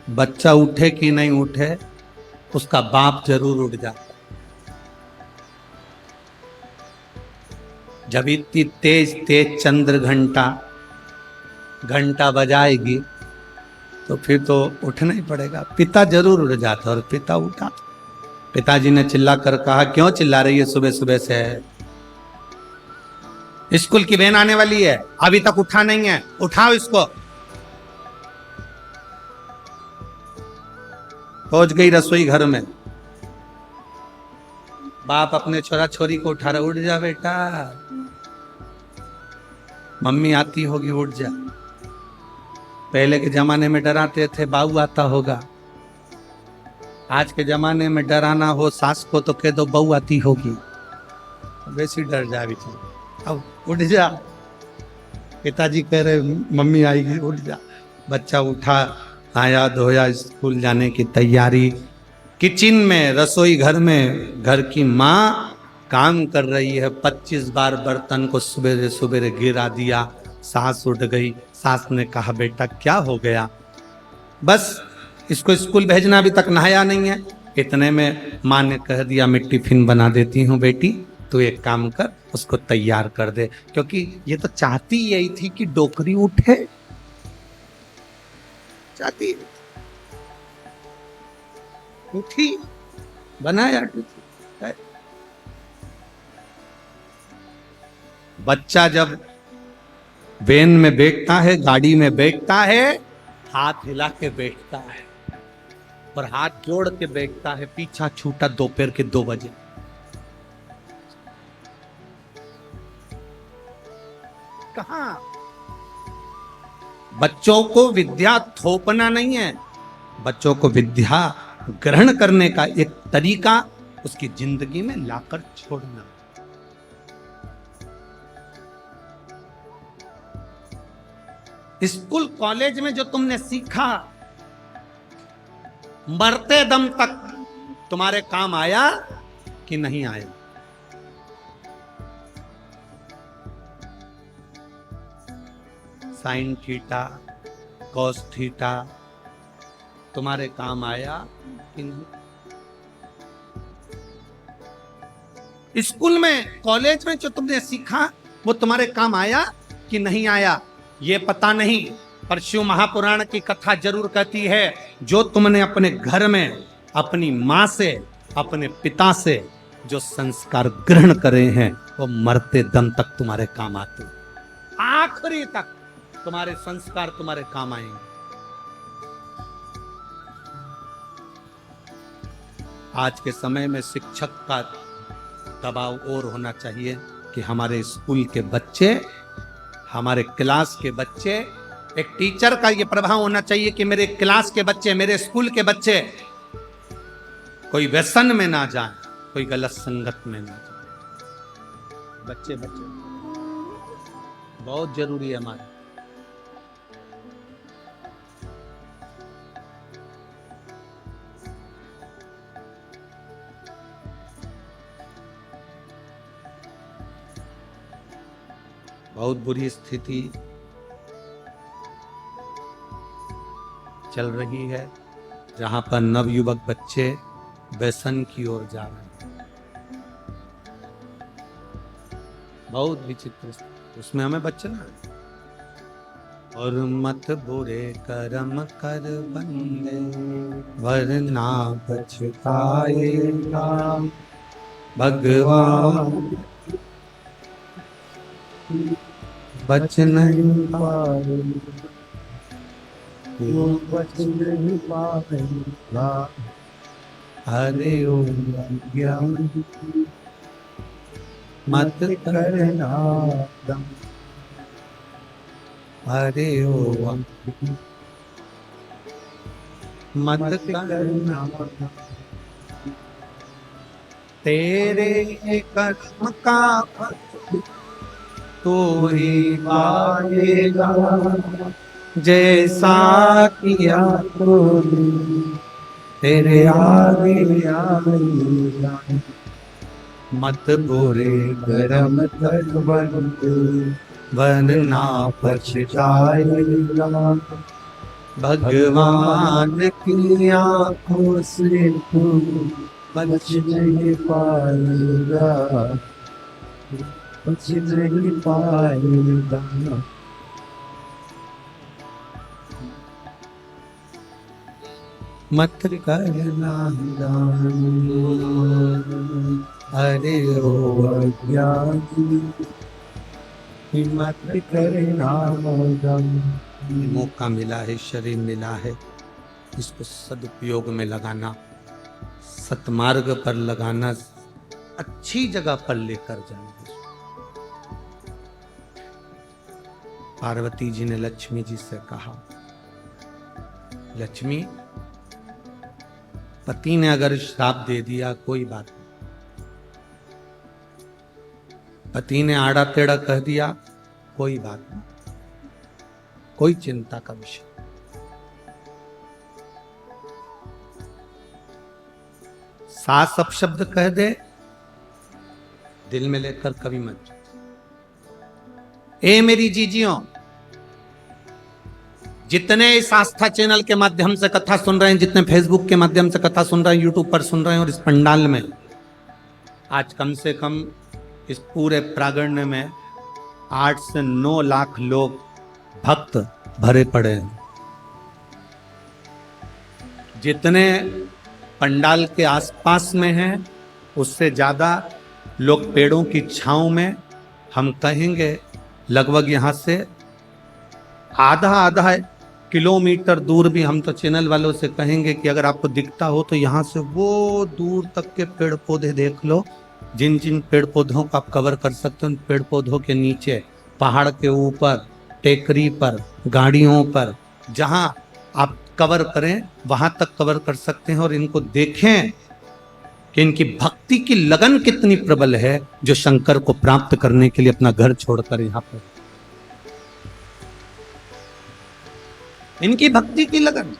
बच्चा उठे कि नहीं उठे, उसका बाप जरूर उठ जाता। जब इतनी तेज तेज चंद्र घंटा बजाएगी तो फिर तो उठना ही पड़ेगा। पिता जरूर उठ जाता, और पिता उठा। पिताजी ने चिल्ला कर कहा, क्यों चिल्ला रही है सुबह सुबह से? स्कूल की वैन आने वाली है, अभी तक उठा नहीं है, उठाओ इसको। पहुंच गई रसोई घर में, बाप अपने छोरा छोरी को उठा रहा, उठ जा बेटा, मम्मी आती होगी, उठ जा। पहले के जमाने में डराते थे, बाऊ आता होगा। आज के जमाने में डराना हो सास को तो कह दो बहू आती होगी, वैसे डर जा बेटी, अब उठ जा। पिताजी कह रहे मम्मी आएगी, उठ जा। बच्चा उठा, आया, धोया, स्कूल जाने की तैयारी। किचन में, रसोई घर में घर की माँ काम कर रही है, 25 बार बर्तन को सुबेरे सुबेरे गिरा दिया। सास उठ गई, सास ने कहा, बेटा क्या हो गया? बस इसको स्कूल भेजना, अभी तक नहाया नहीं है। इतने में माँ ने कह दिया, मैं टिफिन बना देती हूँ बेटी, तू एक काम कर, उसको तैयार कर दे। क्योंकि ये तो चाहती यही थी कि डोकरी उठे, चाहती उठी, बनाया टिफिन। बच्चा जब वैन में बैठता है, गाड़ी में बैठता है, हाथ हिला के बैठता है, और हाथ जोड़ के बैठता है। पीछा छूटा दोपहर के 2 बजे। कहां? बच्चों को विद्या थोपना नहीं है, बच्चों को विद्या ग्रहण करने का एक तरीका उसकी जिंदगी में लाकर छोड़ना। स्कूल कॉलेज में जो तुमने सीखा, मरते दम तक तुम्हारे काम आया कि नहीं आया? साइन थीटा, कॉस थीटा तुम्हारे काम आया कि नहीं? स्कूल में, कॉलेज में जो तुमने सीखा वो तुम्हारे काम आया कि नहीं आया, ये पता नहीं। पर शिव महापुराण की कथा जरूर कहती है, जो तुमने अपने घर में अपनी मां से, अपने पिता से जो संस्कार ग्रहण करे हैं, वो मरते दम तक तुम्हारे काम आते, आखिरी तक तुम्हारे संस्कार तुम्हारे काम आएंगे। आज के समय में शिक्षक का दबाव और होना चाहिए कि हमारे स्कूल के बच्चे, हमारे क्लास के बच्चे, एक टीचर का ये प्रभाव होना चाहिए कि मेरे क्लास के बच्चे, मेरे स्कूल के बच्चे कोई व्यसन में ना जाए, कोई गलत संगत में ना जाए। बच्चे बहुत जरूरी है हमारे। बहुत बुरी स्थिति चल रही है, जहां पर नवयुवक बच्चे व्यसन की ओर जा रहे हैं। बहुत विचित्र स्थिति, उसमें हमें बचना है। और मत बुरे कर्म कर बंदे, वरना पछताएगा भगवान। बच नहीं पाएगा, बच नहीं पाएगा। हरे ओ ज्ञान मत करना दम, हरे ओ मत करना दम। तेरे कर्म का फल तो ही पाएगा, जैसा किया तूने तेरे आगे आएगा। मत बुरे कर्म कर बंदे, वरना पछताएगा भगवान की आंखों से तू बच नहीं पाएगा, बच नहीं पाएगा। मत करना दान, अरे ओ अज्ञानी मत करना दान। मौका मिला है, शरीर मिला है, इसको सदुपयोग में लगाना, सतमार्ग पर लगाना, अच्छी जगह पर लेकर जाना। पार्वती जी ने लक्ष्मी जी से कहा, लक्ष्मी, पति ने अगर श्राप दे दिया कोई बात नहीं, पति ने आड़ा टेढ़ा कह दिया कोई बात नहीं, कोई चिंता का विषय। सास अपशब्द कह दे, दिल में लेकर कभी मत। ए मेरी जीजियों, जितने इस आस्था चैनल के माध्यम से कथा सुन रहे हैं, जितने फेसबुक के माध्यम से कथा सुन रहे हैं, यूट्यूब पर सुन रहे हैं, और इस पंडाल में आज कम से कम इस पूरे प्रांगण में 8 से 9 लाख लोग भक्त भरे पड़े हैं। जितने पंडाल के आसपास में हैं, उससे ज्यादा लोग पेड़ों की छांव में, हम कहेंगे लगभग यहां से आधा किलोमीटर दूर भी, हम तो चैनल वालों से कहेंगे कि अगर आपको दिखता हो तो यहां से वो दूर तक के पेड़ पौधे देख लो। जिन जिन पेड़ पौधों को आप कवर कर सकते हो, उन पेड़ पौधों के नीचे, पहाड़ के ऊपर, टेकरी पर, गाड़ियों पर, जहां आप कवर करें वहां तक कवर कर सकते हैं। और इनको देखें कि इनकी भक्ति की लगन कितनी प्रबल है, जो शंकर को प्राप्त करने के लिए अपना घर छोड़कर यहां पर, इनकी भक्ति की लगन।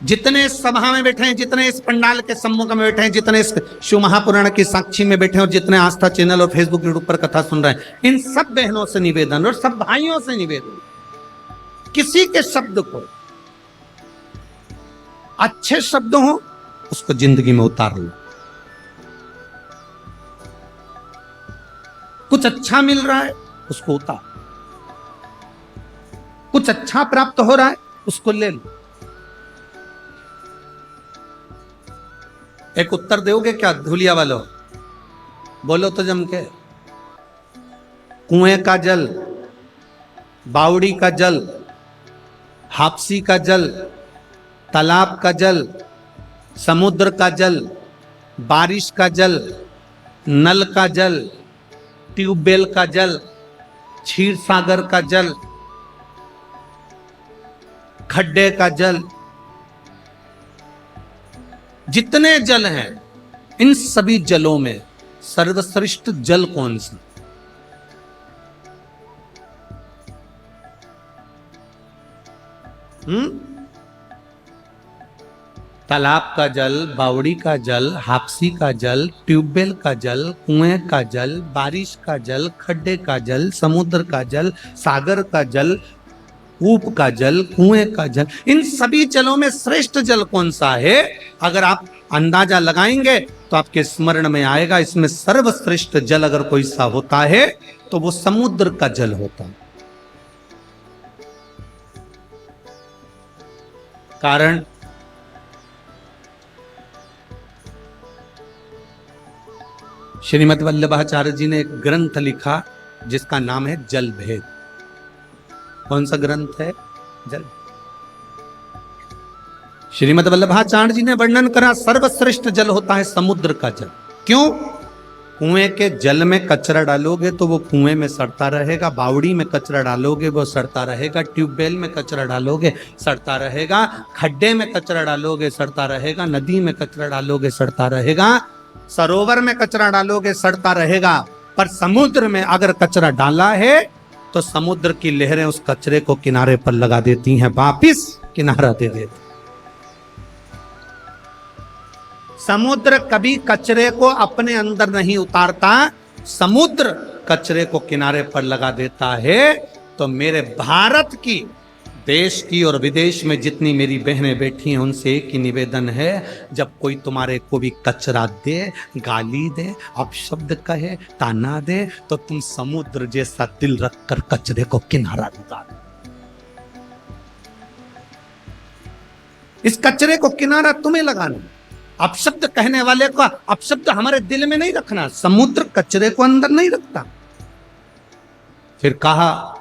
जितने इस सभा में बैठे हैं, जितने इस पंडाल के सम्मुख में बैठे हैं, जितने इस शिव महापुराण की साक्षी में बैठे हैं, और जितने आस्था चैनल और फेसबुक यूट्यूब पर कथा सुन रहे हैं, इन सब बहनों से निवेदन और सब भाइयों से निवेदन, किसी के शब्द को, अच्छे शब्द हो, उसको जिंदगी में उतार लो। कुछ अच्छा मिल रहा है उसको उतार, कुछ अच्छा प्राप्त हो रहा है उसको ले लो। एक उत्तर दोगे क्या धुलिया वालों? बोलो तो जम के। कुएं का जल, बावड़ी का जल, हापसी का जल, तालाब का जल, समुद्र का जल, बारिश का जल, नल का जल, ट्यूबवेल का जल, क्षीर सागर का जल, खड्डे का जल, जितने जल हैं, इन सभी जलों में सर्वश्रेष्ठ जल कौन सा? तालाब का जल, बावड़ी का जल, हापसी का जल, ट्यूबवेल का जल, कुएं का जल, बारिश का जल, खड्डे का जल, समुद्र का जल, सागर का जल, कूप का जल, कुएं का जल, इन सभी जलों में श्रेष्ठ जल कौन सा है? अगर आप अंदाजा लगाएंगे तो आपके स्मरण में आएगा, इसमें सर्वश्रेष्ठ जल अगर कोई सा होता है तो वो समुद्र का जल होता है। कारण श्रीमद् वल्लभाचार्य जी ने एक ग्रंथ लिखा जिसका नाम है जल भेद। कौन सा ग्रंथ है? जल। श्रीमद् वल्लभाचार्य जी ने वर्णन करा सर्वश्रेष्ठ जल होता है समुद्र का जल। क्यों? कुएं के जल में कचरा डालोगे तो वो कुएं में सड़ता रहेगा, बावड़ी में कचरा डालोगे वो सड़ता रहेगा, ट्यूबवेल में कचरा डालोगे सड़ता रहेगा, खड्डे में कचरा डालोगे सड़ता रहेगा, नदी में कचरा डालोगे सड़ता रहेगा, सरोवर में कचरा डालोगे सड़ता रहेगा। पर समुद्र में अगर कचरा डाला है तो समुद्र की लहरें उस कचरे को किनारे पर लगा देती हैं, वापिस किनारा दे देती। समुद्र कभी कचरे को अपने अंदर नहीं उतारता, समुद्र कचरे को किनारे पर लगा देता है। तो मेरे भारत की, देश की और विदेश में जितनी मेरी बहनें बैठी हैं उनसे एक ही निवेदन है, जब कोई तुम्हारे को भी कचरा दे, गाली दे, अपशब्द कहे, ताना दे, तो तुम समुद्र जैसा दिल रखकर कचरे को किनारा लगा दो। इस कचरे को किनारा तुम्हें लगाना। अपशब्द कहने वाले का अपशब्द हमारे दिल में नहीं रखना। समुद्र कचरे को अंदर नहीं रखता। फिर कहा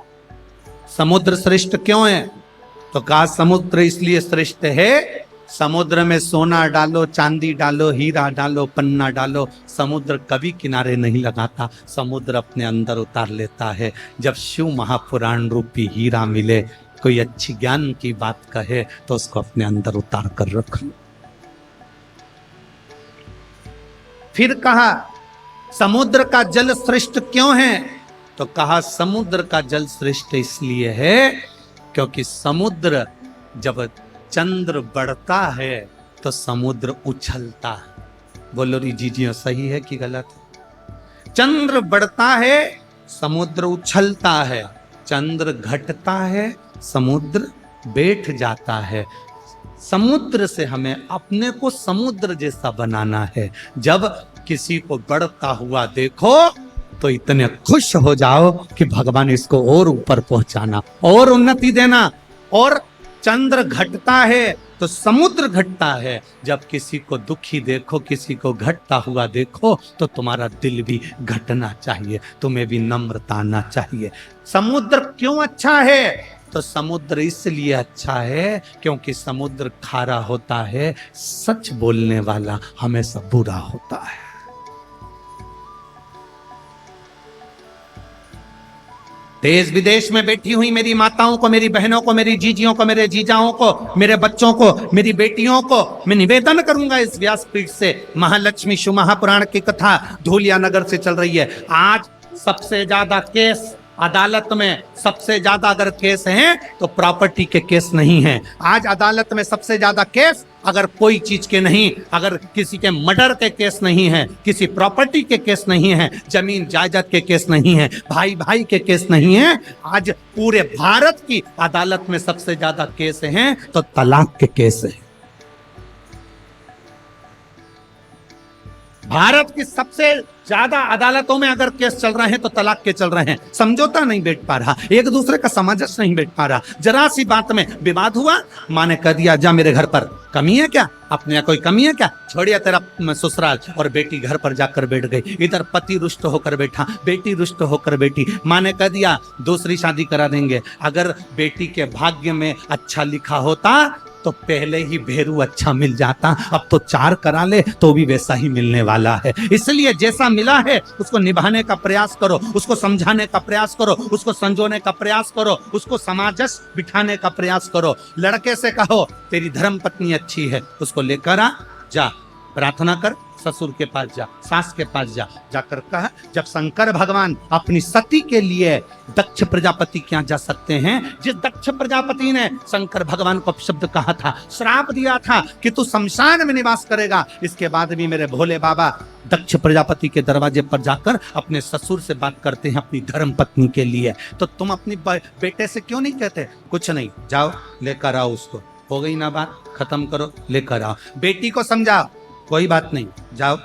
समुद्र श्रेष्ठ क्यों है? तो कहा समुद्र इसलिए श्रेष्ठ है, समुद्र में सोना डालो, चांदी डालो, हीरा डालो, पन्ना डालो, समुद्र कभी किनारे नहीं लगाता, समुद्र अपने अंदर उतार लेता है। जब शिव महापुराण रूपी हीरा मिले, कोई अच्छी ज्ञान की बात कहे तो उसको अपने अंदर उतार कर रख लो। फिर कहा समुद्र का जल श्रेष्ठ क्यों है? तो कहा समुद्र का जल श्रेष्ठ इसलिए है क्योंकि समुद्र जब चंद्र बढ़ता है तो समुद्र उछलता है। बोलो री जीजियो सही है कि गलत है? चंद्र बढ़ता है, समुद्र उछलता है, चंद्र घटता है, समुद्र बैठ जाता है। समुद्र से हमें अपने को समुद्र जैसा बनाना है। जब किसी को बढ़ता हुआ देखो तो इतने खुश हो जाओ कि भगवान इसको और ऊपर पहुंचाना, और उन्नति देना। और चंद्र घटता है तो समुद्र घटता है। जब किसी को दुखी देखो, किसी को घटता हुआ देखो, तो तुम्हारा दिल भी घटना चाहिए, तुम्हें भी नम्रता आना चाहिए। समुद्र क्यों अच्छा है? तो समुद्र इसलिए अच्छा है क्योंकि समुद्र खारा होता है, सच बोलने वाला हमेशा बुरा होता है। देश विदेश में बैठी हुई मेरी माताओं को, मेरी बहनों को, मेरी जीजियों को, मेरे जीजाओं को, मेरे बच्चों को, मेरी बेटियों को मैं निवेदन करूंगा इस व्यासपीठ से, महालक्ष्मी शिव महापुराण की कथा धूलिया नगर से चल रही है। आज सबसे ज्यादा केस अदालत में, सबसे ज्यादा अगर केस हैं तो प्रॉपर्टी के केस नहीं हैं। आज अदालत में सबसे ज्यादा केस अगर कोई चीज के नहीं, अगर किसी के मर्डर के केस नहीं है, किसी प्रॉपर्टी के केस नहीं है, जमीन जायदाद के केस नहीं है, भाई भाई के केस नहीं है, आज पूरे भारत की अदालत में सबसे ज्यादा केस हैं तो तलाक के केस है। भारत की सबसे ज्यादा अदालतों में अगर केस चल रहे हैं तो तलाक के चल रहे हैं। समझौता नहीं बैठ पा रहा, एक दूसरे का सामंजस्य नहीं बैठ पा रहा। जरा सी बात में विवाद हुआ, माँ ने कह दिया जा मेरे घर पर, कमी है क्या? अपने यहाँ कोई कमी है क्या? छोड़िए तेरा ससुराल। और बेटी घर पर जाकर बैठ गई। इधर पति रुष्ट होकर बैठा, बेटी रुष्ट होकर बैठी। माँ ने कह दिया दूसरी शादी करा देंगे। अगर बेटी के भाग्य में अच्छा लिखा होता तो पहले ही भेरू अच्छा मिल जाता, अब तो 4 करा ले तो भी वैसा ही मिलने वाला है। इसलिए जैसा मिला है उसको निभाने का प्रयास करो, उसको समझाने का प्रयास करो, उसको संजोने का प्रयास करो, उसको सामंजस्य बिठाने का प्रयास करो। लड़के से कहो तेरी धर्म पत्नी अच्छी है, उसको लेकर आ, जा प्रार्थना कर, ससुर के पास जा, सास के पास जा, जाकर कहा जब शंकर भगवान अपनी सती के लिए दक्ष प्रजापति के यहाँ जा सकते हैं, जिस दक्ष प्रजापति ने शंकर भगवान को शब्द कहा था, श्राप दिया था कि तू शमशान में निवास करेगा, इसके बाद भी मेरे भोले बाबा दक्ष प्रजापति के दरवाजे पर जाकर अपने ससुर से बात करते हैं अपनी धर्म पत्नी के लिए। तो तुम अपनी बेटे से क्यों नहीं कहते कुछ नहीं, जाओ लेकर आओ उसको, हो गई ना बात, खत्म करो, लेकर आओ। बेटी को समझाओ कोई बात नहीं, जाओ।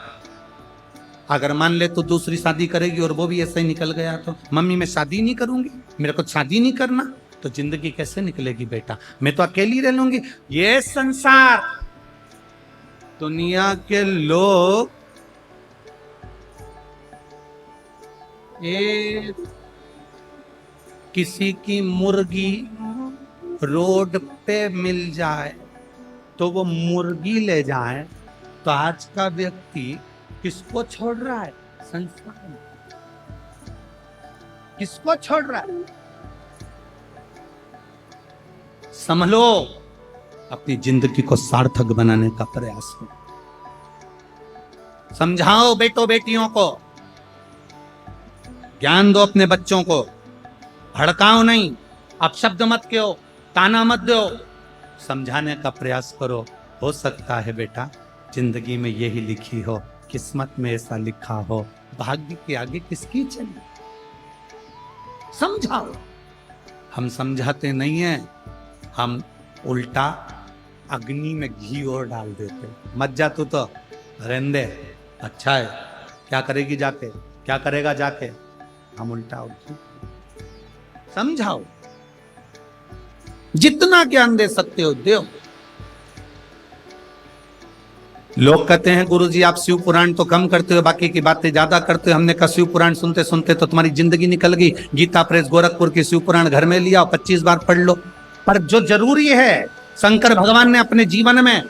अगर मान ले तो दूसरी शादी करेगी और वो भी ऐसे ही निकल गया तो मम्मी मैं शादी नहीं करूंगी, मेरे को शादी नहीं करना, तो जिंदगी कैसे निकलेगी बेटा, मैं तो अकेली रह लूंगी। ये संसार, दुनिया के लोग किसी की मुर्गी रोड पे मिल जाए तो वो मुर्गी ले जाए, तो आज का व्यक्ति किसको छोड़ रहा है? संसार में किसको छोड़ रहा है? संभलो, अपनी जिंदगी को सार्थक बनाने का प्रयास करो। समझाओ बेटों बेटियों को, ज्ञान दो अपने बच्चों को, भड़काओ नहीं, अपशब्द मत कहो, ताना मत दो, समझाने का प्रयास करो। हो सकता है बेटा जिंदगी में यही लिखी हो, किस्मत में ऐसा लिखा हो, भाग्य के आगे किसकी चली, समझाओ। हम समझाते नहीं हैं, हम उल्टा अग्नि में घी और डाल देते। मत जा तू तो रहने दे, अच्छा है, क्या करेगी जाके, क्या करेगा जाके, हम उल्टा समझाओ। जितना ज्ञान दे सकते हो दो। लोग कहते हैं गुरुजी आप शिव पुराण तो कम करते हो, बाकी की बातें ज्यादा करते हो। हमने कहा शिव पुराण सुनते सुनते तो तुम्हारी जिंदगी निकल गई। गीता प्रेस गोरखपुर की शिव पुराण घर में लिया, 25 बार पढ़ लो। पर जो जरूरी है, शंकर भगवान ने अपने जीवन में,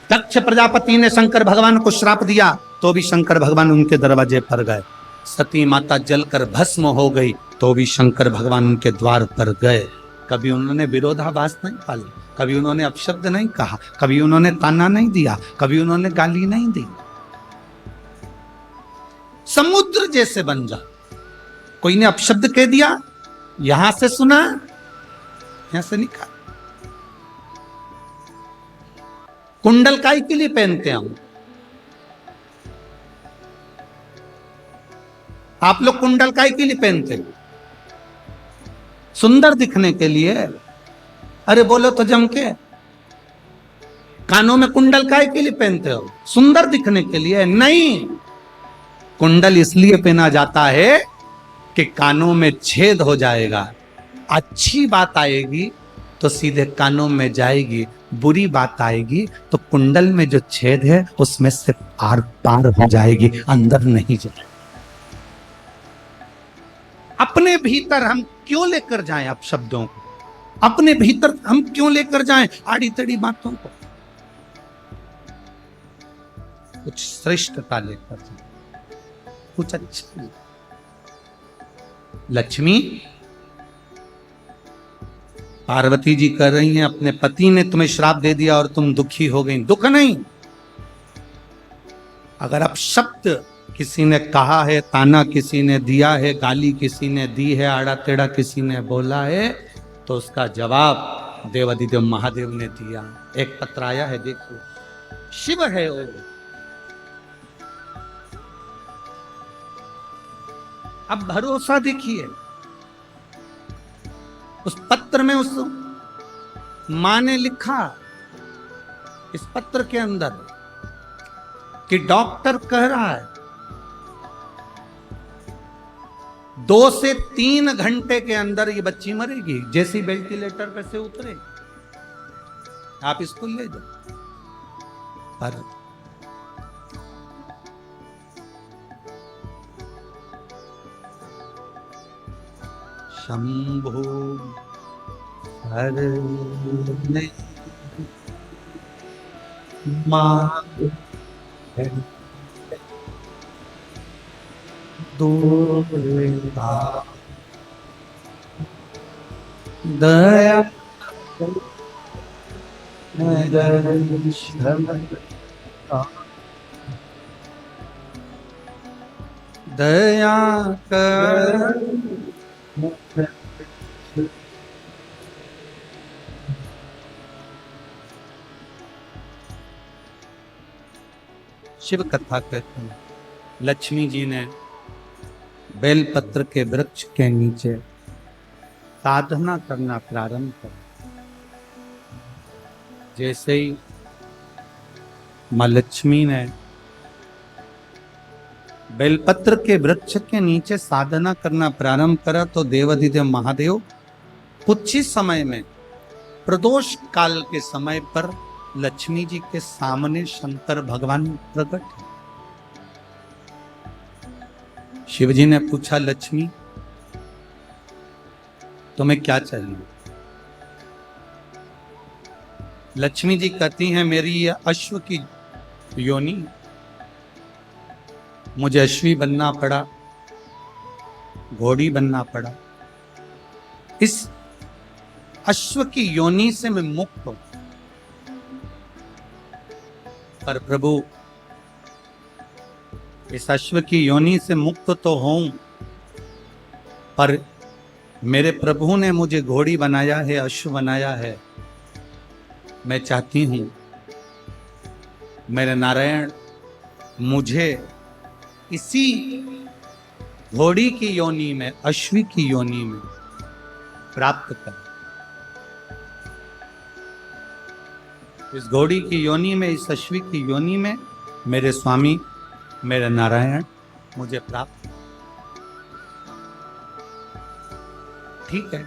दक्ष प्रजापति ने शंकर भगवान को श्राप दिया तो भी शंकर भगवान उनके दरवाजे पर गए। सती माता जलकर भस्म हो गई तो भी शंकर भगवान उनके द्वार पर गए। कभी उन्होंने विरोधाभास नहीं पाला, कभी उन्होंने अपशब्द नहीं कहा, कभी उन्होंने ताना नहीं दिया, कभी उन्होंने गाली नहीं दी। समुद्र जैसे बन जा। कोई ने अपशब्द कह दिया, यहां से सुना, यहां से निकाल। कुंडल काय के लिए पहनते हैं हम? आप लोग कुंडल काय के लिए पहनते हैं? सुंदर दिखने के लिए। अरे बोलो तो जम के। कानों में कुंडल काय के लिए पहनते हो? सुंदर दिखने के लिए नहीं। कुंडल इसलिए पहना जाता है कि कानों में छेद हो जाएगा, अच्छी बात आएगी तो सीधे कानों में जाएगी, बुरी बात आएगी तो कुंडल में जो छेद है उसमें से आर पार हो जाएगी, अंदर नहीं जाएगी। अपने भीतर हम क्यों लेकर जाएं अपशब्दों को? अपने भीतर हम क्यों लेकर जाएं आड़ी तड़ी बातों को? कुछ श्रेष्ठता लेकर जाएं, कुछ अच्छा। लक्ष्मी, पार्वती जी कर रही हैं, अपने पति ने तुम्हें श्राप दे दिया और तुम दुखी हो गई। दुख नहीं, अगर अपशब्द किसी ने कहा है, ताना किसी ने दिया है, गाली किसी ने दी है, आड़ा टेढ़ा किसी ने बोला है, तो उसका जवाब देवाधिदेव महादेव ने दिया। एक पत्र आया है, देखो, शिव है वो। अब भरोसा देखिए, उस पत्र में उस मां ने लिखा, इस पत्र के अंदर, कि डॉक्टर कह रहा है 2 से 3 घंटे के अंदर ये बच्ची मरेगी, जैसी वेंटिलेटर पे से उतरे आप इसको ले जाओ। पर शंभु हर ने मां दुर्गा दया दया कर। शिव कथा कहते हैं लक्ष्मी जी ने बेलपत्र के वृक्ष के नीचे साधना करना प्रारंभ कर। जैसे ही मां लक्ष्मी ने बेलपत्र के वृक्ष के नीचे साधना करना प्रारंभ करा तो देवाधिदेव महादेव कुछ ही समय में प्रदोष काल के समय पर लक्ष्मी जी के सामने शंकर भगवान प्रकट है। शिव जी ने पूछा, लक्ष्मी तुम्हें क्या चाहिए? लक्ष्मी जी कहती हैं, मेरी ये अश्व की योनि, मुझे अश्वी बनना पड़ा, घोड़ी बनना पड़ा। इस अश्व की योनि से मैं मुक्त हूं, पर प्रभु इस अश्व की योनि से मुक्त तो हूं, पर मेरे प्रभु ने मुझे घोड़ी बनाया है, अश्व बनाया है। मैं चाहती हूं मेरे नारायण मुझे इसी घोड़ी की योनि में, अश्वी की योनि में प्राप्त कर। इस घोड़ी की योनि में, इस अश्वी की योनि में मेरे स्वामी, मेरे नारायण मुझे प्राप्त। ठीक है,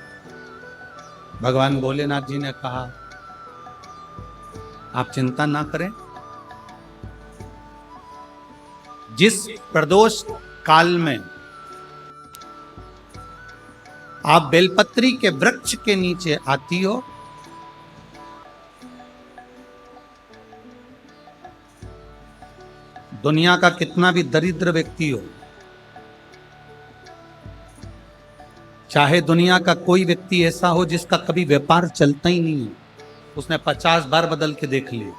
भगवान भोलेनाथ जी ने कहा, आप चिंता ना करें, जिस प्रदोष काल में आप बेलपत्री के वृक्ष के नीचे आती हो, दुनिया का कितना भी दरिद्र व्यक्ति हो, चाहे दुनिया का कोई व्यक्ति ऐसा हो जिसका कभी व्यापार चलता ही नहीं है, उसने 50 बार बदल के देख लिए,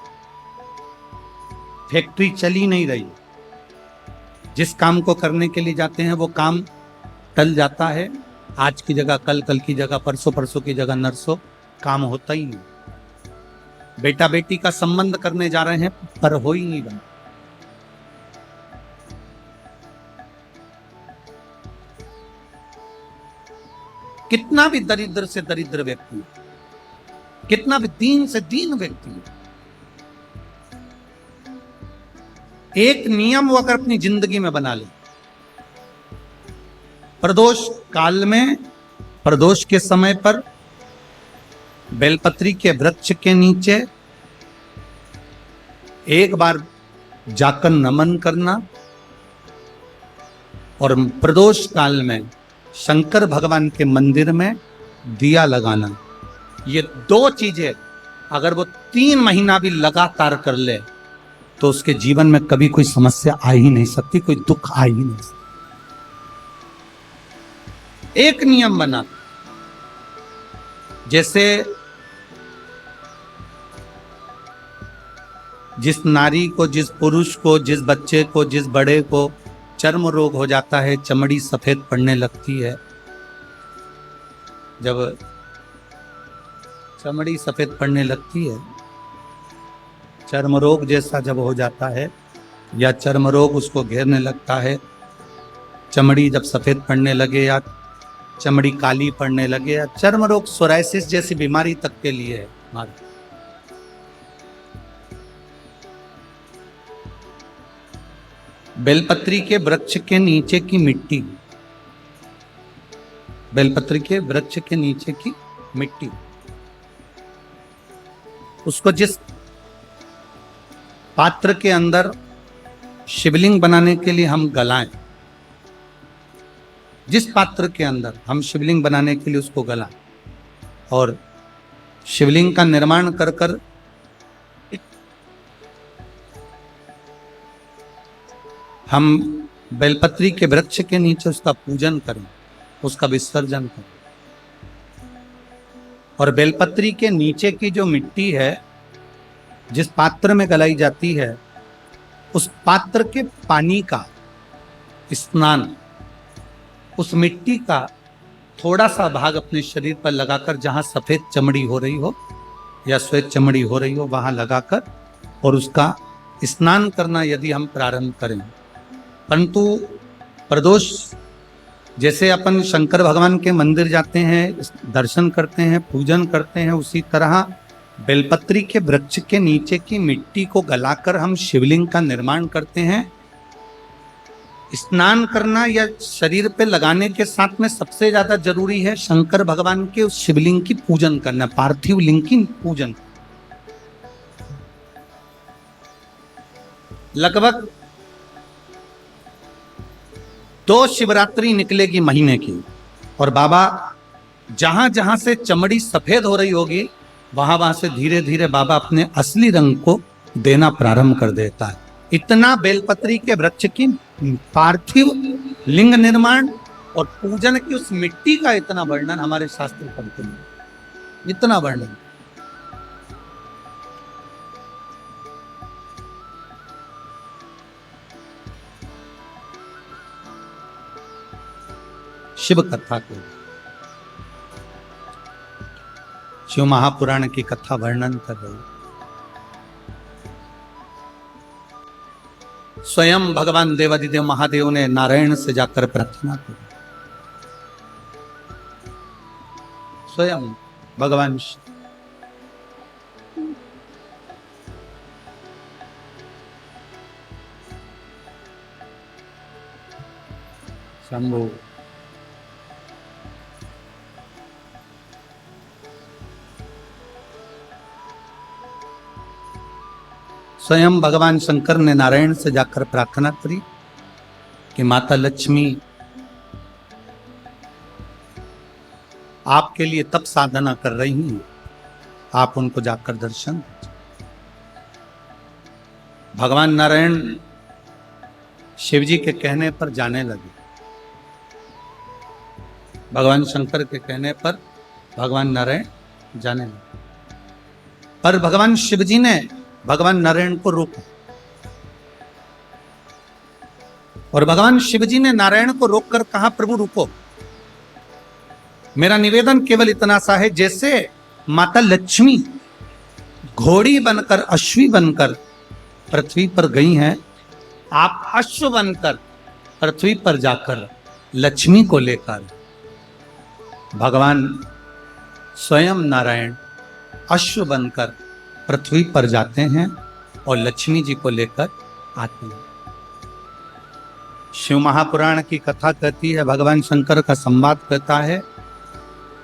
फैक्ट्री चली नहीं रही, जिस काम को करने के लिए जाते हैं वो काम टल जाता है, आज की जगह कल, कल की जगह परसों, परसों की जगह नरसों, काम होता ही नहीं। बेटा बेटी का संबंध करने जा रहे हैं पर हो ही नहीं रहा। कितना भी दरिद्र से दरिद्र व्यक्ति, कितना भी दीन से दीन व्यक्ति, एक नियम वो अगर अपनी जिंदगी में बना ले, प्रदोष काल में, प्रदोष के समय पर बेलपत्री के वृक्ष के नीचे एक बार जाकर नमन करना और प्रदोष काल में शंकर भगवान के मंदिर में दिया लगाना। ये दो चीजें अगर वो 3 महीना भी लगातार कर ले तो उसके जीवन में कभी कोई समस्या आ ही नहीं सकती, कोई दुख आ ही नहीं सकता। एक नियम बना, जैसे जिस नारी को, जिस पुरुष को, जिस बच्चे को, जिस बड़े को चर्म रोग हो जाता है, चमड़ी सफेद पड़ने लगती है, जब चमड़ी सफेद पड़ने लगती है, चर्म रोग जैसा जब हो जाता है या चर्म रोग उसको घेरने लगता है, चमड़ी जब सफेद पड़ने लगे या चमड़ी काली पड़ने लगे या चर्म रोग, सोराइसिस जैसी बीमारी तक के लिए है हमारे। बेलपत्री के वृक्ष के नीचे की मिट्टी, बेलपत्री के वृक्ष के नीचे की मिट्टी, उसको जिस पात्र के अंदर शिवलिंग बनाने के लिए हम गलाएं, जिस पात्र के अंदर हम शिवलिंग बनाने के लिए उसको गलाएं और शिवलिंग का निर्माण कर कर हम बेलपत्री के वृक्ष के नीचे उसका पूजन करें, उसका विसर्जन करें। और बेलपत्री के नीचे की जो मिट्टी है, जिस पात्र में गलाई जाती है, उस पात्र के पानी का स्नान, उस मिट्टी का थोड़ा सा भाग अपने शरीर पर लगाकर, जहां सफेद चमड़ी हो रही हो या श्वेत चमड़ी हो रही हो वहां लगाकर और उसका स्नान करना यदि हम प्रारंभ करें। परंतु प्रदोष, जैसे अपन शंकर भगवान के मंदिर जाते हैं, दर्शन करते हैं, पूजन करते हैं, उसी तरह बेलपत्री के वृक्ष के नीचे की मिट्टी को गलाकर हम शिवलिंग का निर्माण करते हैं। स्नान करना या शरीर पे लगाने के साथ में सबसे ज्यादा जरूरी है शंकर भगवान के उस शिवलिंग की पूजन करना, पार्थिव लिंग की पूजन। लगभग 2 शिवरात्रि निकलेगी महीने की, और बाबा जहां जहां से चमड़ी सफेद हो रही होगी वहां वहां से धीरे धीरे बाबा अपने असली रंग को देना प्रारंभ कर देता है। इतना बेलपत्री के वृक्ष की पार्थिव लिंग निर्माण और पूजन की उस मिट्टी का इतना वर्णन हमारे शास्त्र करते हैं, इतना वर्णन। शिव कथा को, शिव महापुराण की कथा वर्णन कर रही। स्वयं भगवान देवादिदेव महादेव ने नारायण से जाकर प्रार्थना की। स्वयं भगवान शंभु स्वयं भगवान शंकर ने नारायण से जाकर प्रार्थना करी कि माता लक्ष्मी आपके लिए तप साधना कर रही हैं, आप उनको जाकर दर्शन। भगवान नारायण शिव जी के कहने पर जाने लगे। भगवान शंकर के कहने पर भगवान नारायण जाने लगे, पर भगवान शिव जी ने भगवान नारायण को रोका, और भगवान शिव जी ने नारायण को रोककर कहा, प्रभु रुको, मेरा निवेदन केवल इतना सा है, जैसे माता लक्ष्मी घोड़ी बनकर, अश्वी बनकर पृथ्वी पर गई हैं, आप अश्व बनकर पृथ्वी पर जाकर लक्ष्मी को लेकर, भगवान स्वयं नारायण अश्व बनकर पृथ्वी पर जाते हैं और लक्ष्मी जी को लेकर आते हैं। शिव महापुराण की कथा कहती है, भगवान शंकर का संवाद कहता है,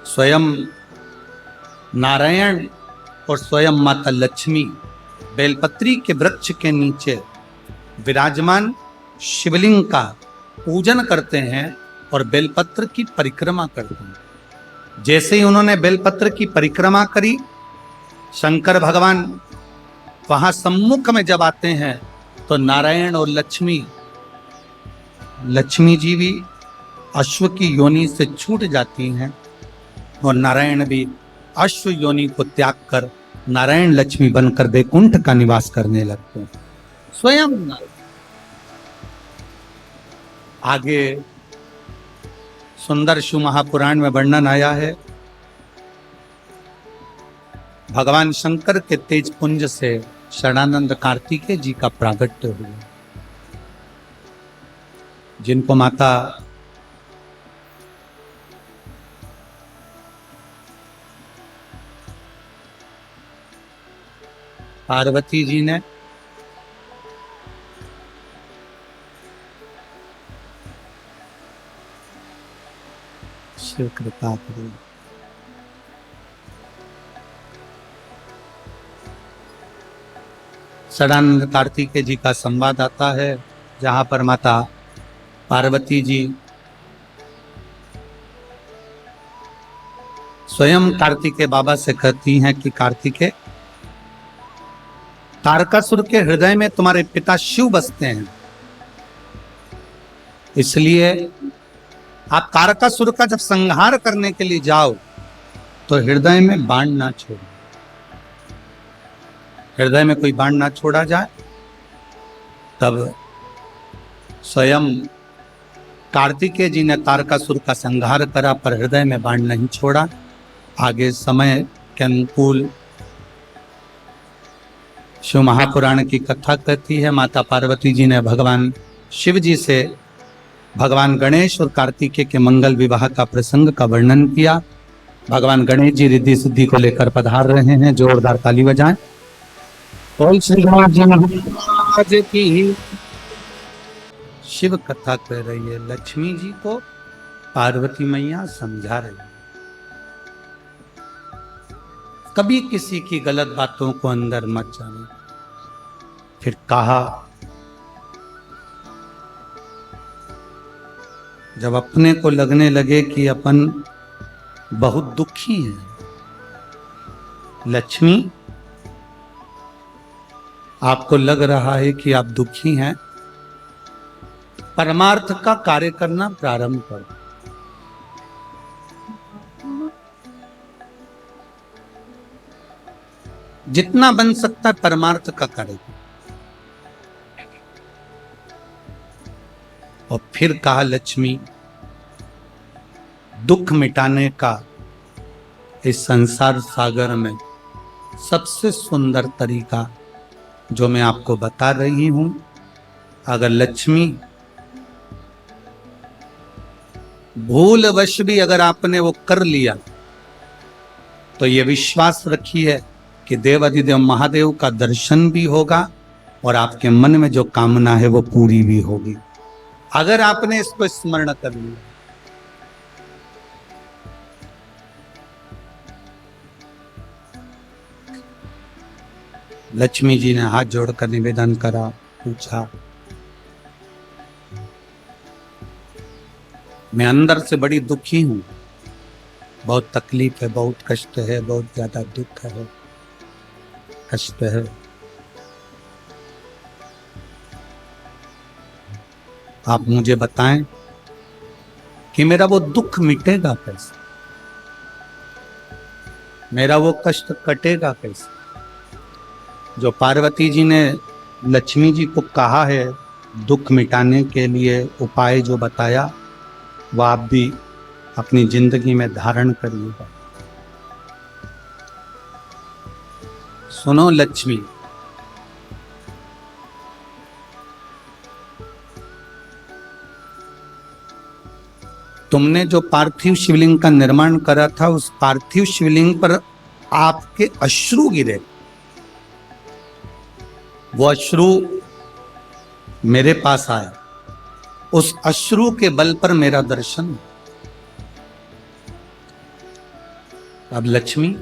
स्वयं नारायण और स्वयं माता लक्ष्मी बेलपत्री के वृक्ष के नीचे विराजमान शिवलिंग का पूजन करते हैं और बेलपत्र की परिक्रमा करते हैं। जैसे ही उन्होंने बेलपत्र की परिक्रमा करी, शंकर भगवान वहां सम्मुख में जब आते हैं तो नारायण और लक्ष्मी जी भी अश्व की योनि से छूट जाती हैं और नारायण भी अश्व योनि को त्याग कर नारायण लक्ष्मी बनकर वैकुंठ का निवास करने लगते हैं। स्वयं आगे सुंदर शिव महापुराण में वर्णन आया है, भगवान शंकर के तेज पुंज से शरणानंद कार्तिकेय जी का प्रागट्य हुआ, जिनको माता पार्वती जी ने शिव कृपा करी। शरणानंद कार्तिकेय जी का संवाद आता है, जहां पर माता पार्वती जी स्वयं कार्तिकेय बाबा से कहती हैं कि कार्तिकेय, तारकासुर के हृदय में तुम्हारे पिता शिव बसते हैं, इसलिए आप तारकासुर का जब संहार करने के लिए जाओ तो हृदय में बाण ना छोड़ो, हृदय में कोई बाण ना छोड़ा जाए। तब स्वयं कार्तिकेय जी ने तारकासुर का संहार करा पर हृदय में बाण नहीं छोड़ा। आगे समय के अनुकूल शिव महापुराण की कथा कहती है, माता पार्वती जी ने भगवान शिव जी से भगवान गणेश और कार्तिकेय के मंगल विवाह का प्रसंग का वर्णन किया। भगवान गणेश जी रिद्धि सिद्धि को लेकर पधार रहे हैं, जोरदार ताली बजाएं। बोल श्री गणेश जी महाराज की। शिव कथा कह रही है, लक्ष्मी जी को पार्वती मैया समझा रही है। कभी किसी की गलत बातों को अंदर मत जाने। फिर कहा, जब अपने को लगने लगे कि अपन बहुत दुखी हैं, लक्ष्मी आपको लग रहा है कि आप दुखी हैं, परमार्थ का कार्य करना प्रारंभ करो। जितना बन सकता है परमार्थ का कार्य करो। और फिर कहा, लक्ष्मी दुख मिटाने का इस संसार सागर में सबसे सुंदर तरीका जो मैं आपको बता रही हूं, अगर लक्ष्मी भूलवश भी अगर आपने वो कर लिया तो ये विश्वास रखिए कि देवाधिदेव महादेव का दर्शन भी होगा और आपके मन में जो कामना है वो पूरी भी होगी, अगर आपने इसको स्मरण कर लिया। लक्ष्मी जी ने हाथ जोड़कर निवेदन करा, पूछा, मैं अंदर से बड़ी दुखी हूं, बहुत तकलीफ है, बहुत कष्ट है, बहुत ज्यादा दुख है, कष्ट है। आप मुझे बताएं कि मेरा वो दुख मिटेगा कैसे, मेरा वो कष्ट कटेगा कैसे। जो पार्वती जी ने लक्ष्मी जी को कहा है दुख मिटाने के लिए उपाय जो बताया, वह आप भी अपनी जिंदगी में धारण करिएगा। सुनो लक्ष्मी, तुमने जो पार्थिव शिवलिंग का निर्माण करा था, उस पार्थिव शिवलिंग पर आपके अश्रु गिरे, वो अश्रु मेरे पास आए, उस अश्रु के बल पर मेरा दर्शन। अब लक्ष्मी,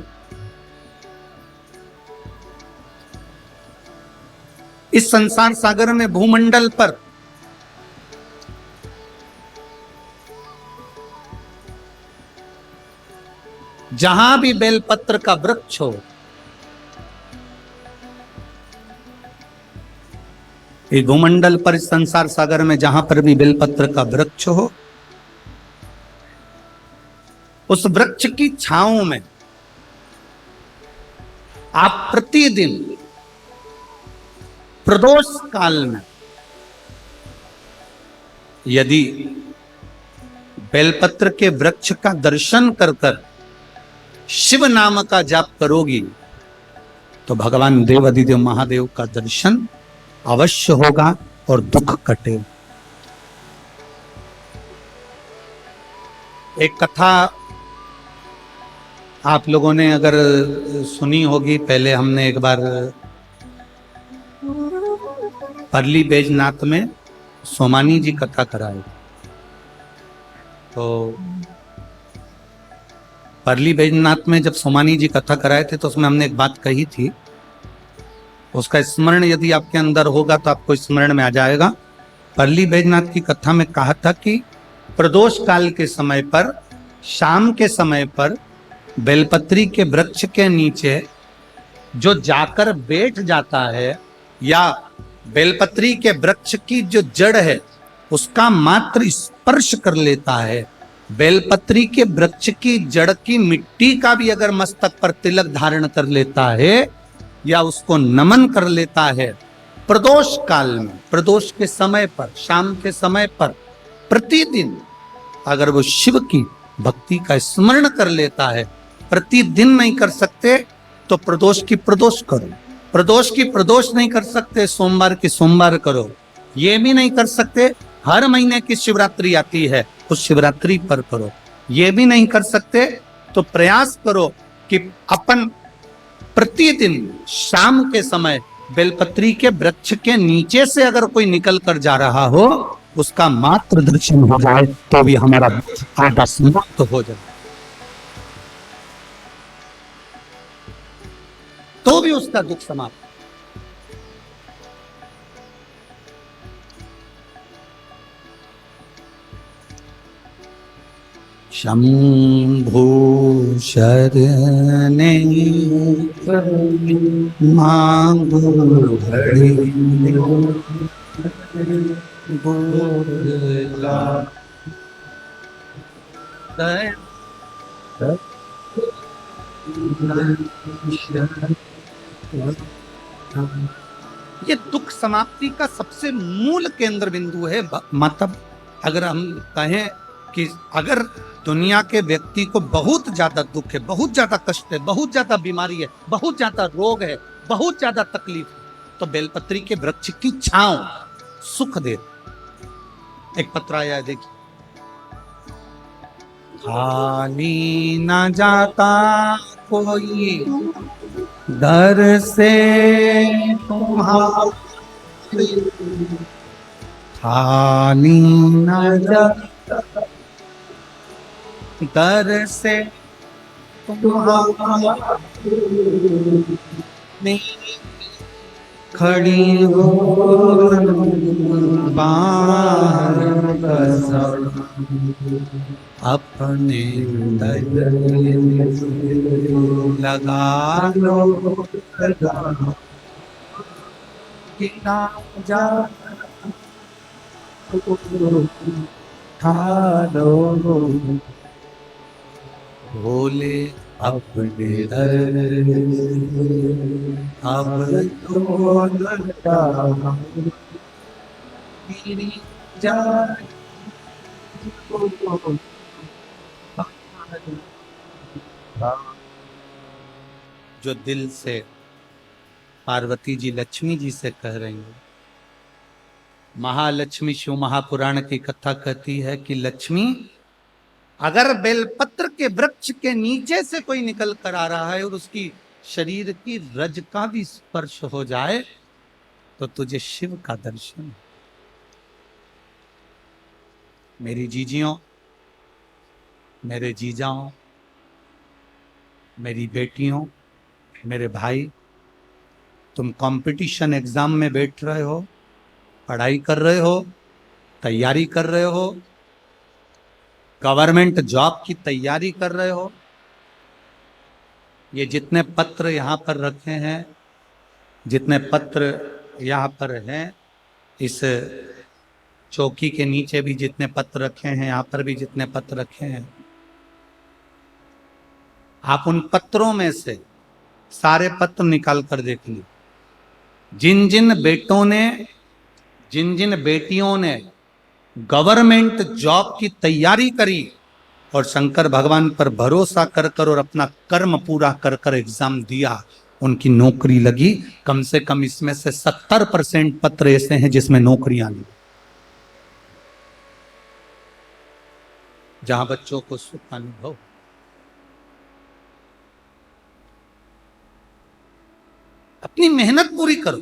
इस संसार सागर में भूमंडल पर जहां भी बेलपत्र का वृक्ष हो, इस भूमंडल पर, इस संसार सागर में जहां पर भी बेलपत्र का वृक्ष हो, उस वृक्ष की छांव में आप प्रतिदिन प्रदोष काल में यदि बेलपत्र के वृक्ष का दर्शन कर कर शिव नाम का जाप करोगी तो भगवान देवाधिदेव महादेव का दर्शन अवश्य होगा और दुख कटेगा। एक कथा आप लोगों ने अगर सुनी होगी, पहले हमने एक बार परली बैजनाथ में सोमानी जी कथा कराई। तो परली बैजनाथ में जब सोमानी जी कथा कराए थे तो उसमें हमने एक बात कही थी, उसका स्मरण यदि आपके अंदर होगा तो आपको स्मरण में आ जाएगा। परली बैजनाथ की कथा में कहा था कि प्रदोष काल के समय पर, शाम के समय पर बेलपत्री के वृक्ष के नीचे जो जाकर बैठ जाता है या बेलपत्री के वृक्ष की जो जड़ है उसका मात्र स्पर्श कर लेता है, बेलपत्री के वृक्ष की जड़ की मिट्टी का भी अगर मस्तक पर तिलक धारण कर लेता है या उसको नमन कर लेता है, प्रदोष काल में, प्रदोष के समय पर, शाम के समय पर, प्रतिदिन अगर वो शिव की भक्ति का स्मरण कर लेता है, प्रतिदिन नहीं कर सकते तो प्रदोष की प्रदोष करो, प्रदोष की प्रदोष नहीं कर सकते सोमवार की सोमवार करो, ये भी नहीं कर सकते हर महीने की शिवरात्रि आती है उस शिवरात्रि पर करो, ये भी नहीं कर सकते तो प्रयास करो कि अपन प्रतिदिन शाम के समय बेलपत्री के वृक्ष के नीचे से अगर कोई निकल कर जा रहा हो उसका मात्र दर्शन हो जाए तो भी हमारा आधा समाप्त हो जाए, तो भी उसका दुख समाप्त। शंभु शरणे मांगो घड़ी बोला ये दुख समाप्ति का सबसे मूल केंद्र बिंदु है। मतलब अगर हम कहें कि अगर दुनिया के व्यक्ति को बहुत ज्यादा दुख है, बहुत ज्यादा कष्ट है, बहुत ज्यादा बीमारी है, बहुत ज्यादा रोग है, बहुत ज्यादा तकलीफ है, तो बेलपत्री के वृक्ष की छांव सुख दे। एक पत्र आया है, देखिए। खाली न जाता कोई दर से तुम्हारी, खाली न जाता दर से तुम्हारी, खड़ी हो अपने लगा लो कि ना जा भोले अपने अब तो लगा जा जो दिल से पार्वती जी लक्ष्मी जी से कह रही है। महालक्ष्मी शिव महापुराण की कथा कहती है कि लक्ष्मी अगर बेलपत्र के वृक्ष के नीचे से कोई निकल कर आ रहा है और उसकी शरीर की रज का भी स्पर्श हो जाए तो तुझे शिव का दर्शन। मेरी जीजियों, मेरे जीजाओं, मेरी बेटियों, मेरे भाई, तुम कंपटीशन एग्जाम में बैठ रहे हो, पढ़ाई कर रहे हो, तैयारी कर रहे हो, गवर्नमेंट जॉब की तैयारी कर रहे हो। ये जितने पत्र यहाँ पर रखे हैं, जितने पत्र यहाँ पर हैं, इस चौकी के नीचे भी जितने पत्र रखे हैं, यहाँ पर भी जितने पत्र रखे हैं, आप उन पत्रों में से सारे पत्र निकाल कर देख लीजिए। जिन जिन बेटों ने, जिन जिन बेटियों ने गवर्नमेंट जॉब की तैयारी करी और शंकर भगवान पर भरोसा कर कर और अपना कर्म पूरा कर कर एग्जाम दिया, उनकी नौकरी लगी। कम से कम इसमें से 70% पत्र ऐसे हैं जिसमें नौकरियां ली, जहां बच्चों को सुख अनुभव। अपनी मेहनत पूरी करो।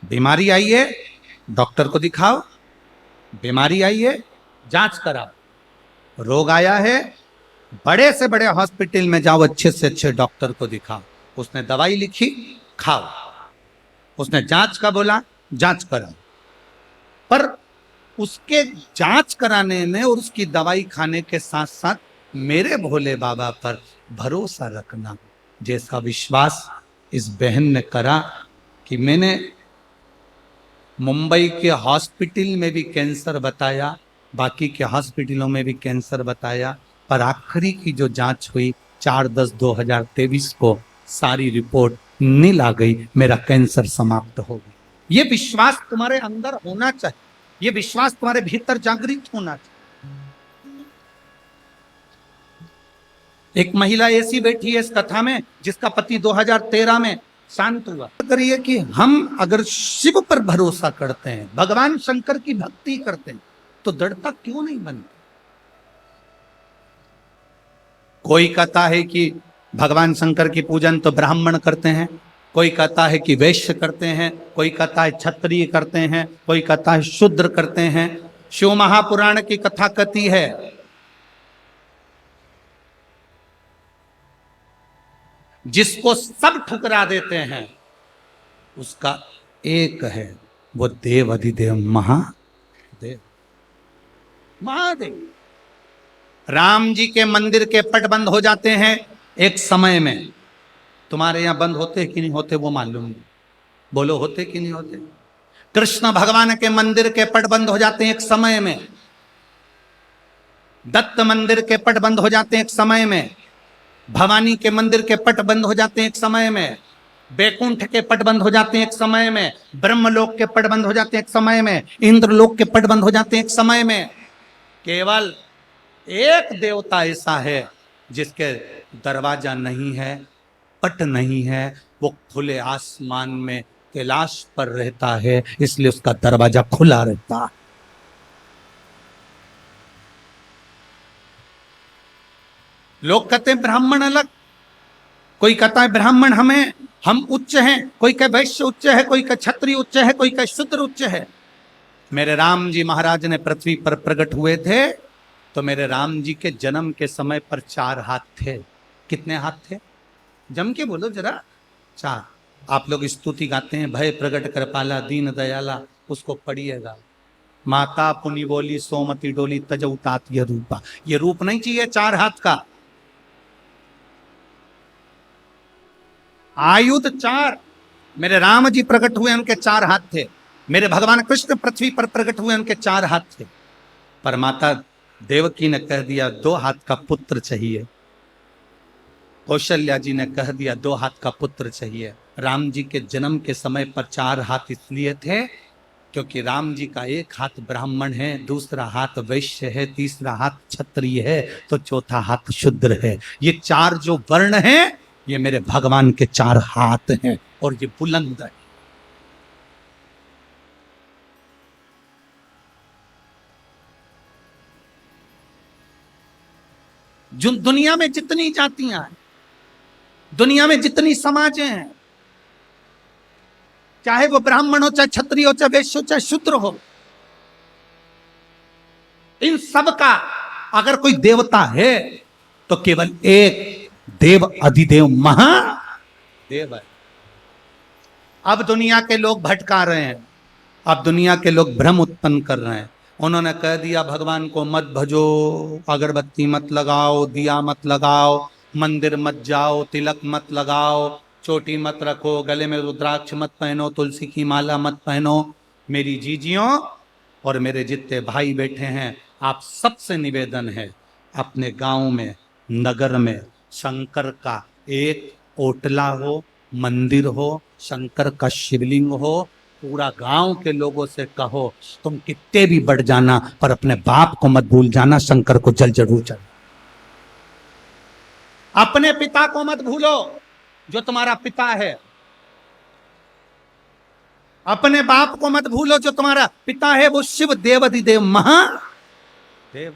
बीमारी आई है, डॉक्टर को दिखाओ। बीमारी आई है, जांच कराओ। रोग आया है, बड़े से बड़े हॉस्पिटल में जाओ, अच्छे से अच्छे डॉक्टर को दिखाओ। उसने दवाई लिखी, खाओ। उसने जांच का बोला, जांच कराओ। पर उसके जांच कराने में और उसकी दवाई खाने के साथ साथ मेरे भोले बाबा पर भरोसा रखना। जैसा विश्वास इस बहन ने करा कि मैंने मुंबई के हॉस्पिटल में भी कैंसर बताया, बाकी के हॉस्पिटलों में भी कैंसर बताया, पर आखिरी की जो जांच हुई 4/10/2023 को सारी रिपोर्ट नील आ गई, मेरा कैंसर समाप्त हो गया। ये विश्वास तुम्हारे अंदर होना चाहिए। ये विश्वास तुम्हारे भीतर जागृत होना चाहिए। एक महिला ऐसी बैठी है इस कथा में जिसका पति 2013 में शांत हुआ। अगर ये कि हम अगर शिव पर भरोसा करते हैं, भगवान शंकर की भक्ति करते हैं, तो दृढ़ता क्यों नहीं बनती? कोई कहता है कि भगवान शंकर की पूजन तो ब्राह्मण करते हैं, कोई कहता है कि वैश्य करते हैं, कोई कहता है क्षत्रिय करते हैं, कोई कहता है शूद्र करते हैं। शिव महापुराण की कथा कहती है जिसको सब ठुकरा देते हैं उसका एक है, वो देव अधिदेव महादेव। महादेव राम जी के मंदिर के पट बंद हो जाते हैं एक समय में। तुम्हारे यहां बंद होते कि नहीं होते वो मालूम नहीं, बोलो होते कि नहीं होते? कृष्ण भगवान के मंदिर के पट बंद हो जाते हैं एक समय में, दत्त मंदिर के पट बंद हो जाते हैं एक समय में, भवानी के मंदिर के पट बंद हो जाते हैं एक समय में, बैकुंठ के पट बंद हो जाते हैं एक समय में, ब्रह्मलोक के पट बंद हो जाते हैं एक समय में, इंद्रलोक के पट बंद हो जाते हैं एक समय में। केवल एक देवता ऐसा है जिसके दरवाजा नहीं है, पट नहीं है, वो खुले आसमान में कैलाश पर रहता है, इसलिए उसका दरवाजा खुला रहता है। लोग कहते हैं ब्राह्मण अलग, कोई कहता है ब्राह्मण हम उच्च हैं, कोई कहे वैश्य उच्च है, कोई कहे क्षत्रिय उच्च है, कोई कहे शूद्र उच्च है। मेरे राम जी महाराज ने पृथ्वी पर प्रकट हुए थे तो मेरे राम जी के जन्म के समय पर 4 हाथ थे। कितने हाथ थे? जम के बोलो जरा। 4। आप लोग स्तुति गाते हैं, भय प्रगट कृपाला दीन दयाला, उसको पढ़िएगा। माता पुनि बोली सोमति डोली तजौ तात ये रूपा। ये रूप नहीं चाहिए 4 हाथ का। आयुध 4। मेरे राम जी प्रकट हुए उनके 4 हाथ थे। मेरे भगवान कृष्ण पृथ्वी पर प्रकट हुए उनके 4 हाथ थे। पर माता देवकी ने कह दिया 2 हाथ का पुत्र चाहिए। कौशल्या जी ने कह दिया 2 हाथ का पुत्र चाहिए। राम जी के जन्म के समय पर 4 हाथ इसलिए थे क्योंकि राम जी का एक हाथ ब्राह्मण है, दूसरा हाथ वैश्य है, तीसरा हाथ क्षत्रिय है, तो चौथा हाथ शूद्र है। ये 4 जो वर्ण हैं ये मेरे भगवान के 4 हाथ हैं और ये बुलंद है। जो दुनिया में जितनी जातियां हैं, दुनिया में जितनी समाजें हैं, चाहे वो ब्राह्मण हो, चाहे क्षत्रिय हो, चाहे वैश्य हो, चाहे शूद्र हो, इन सब का अगर कोई देवता है तो केवल एक देव अधिदेव महादेव है। अब दुनिया के लोग भटका रहे हैं, अब दुनिया के लोग भ्रम उत्पन्न कर रहे हैं। उन्होंने कह दिया भगवान को मत भजो, अगरबत्ती मत लगाओ, दिया मत लगाओ, मंदिर मत जाओ, तिलक मत लगाओ, चोटी मत रखो, गले में रुद्राक्ष मत पहनो, तुलसी की माला मत पहनो। मेरी जीजियों और मेरे जितने भाई बैठे हैं, आप सबसे निवेदन है, अपने गांव में, नगर में शंकर का एक ओटला हो, मंदिर हो, शंकर का शिवलिंग हो। पूरा गांव के लोगों से कहो तुम कितने भी बढ़ जाना पर अपने बाप को मत भूल जाना, शंकर को जल जरूर चढ़। अपने पिता को मत भूलो जो तुम्हारा पिता है, अपने बाप को मत भूलो जो तुम्हारा पिता है, वो शिव देवाधिदेव महादेव।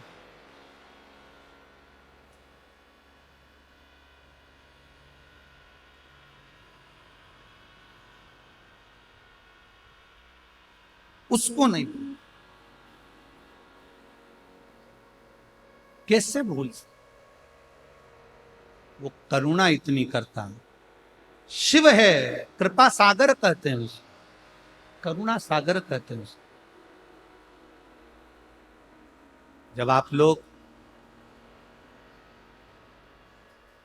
उसको नहीं भूल। कैसे भूल? वो करुणा इतनी करता है, शिव है, कृपा सागर कहते हैं उसे, करुणा सागर कहते हैं उसे। जब आप लोग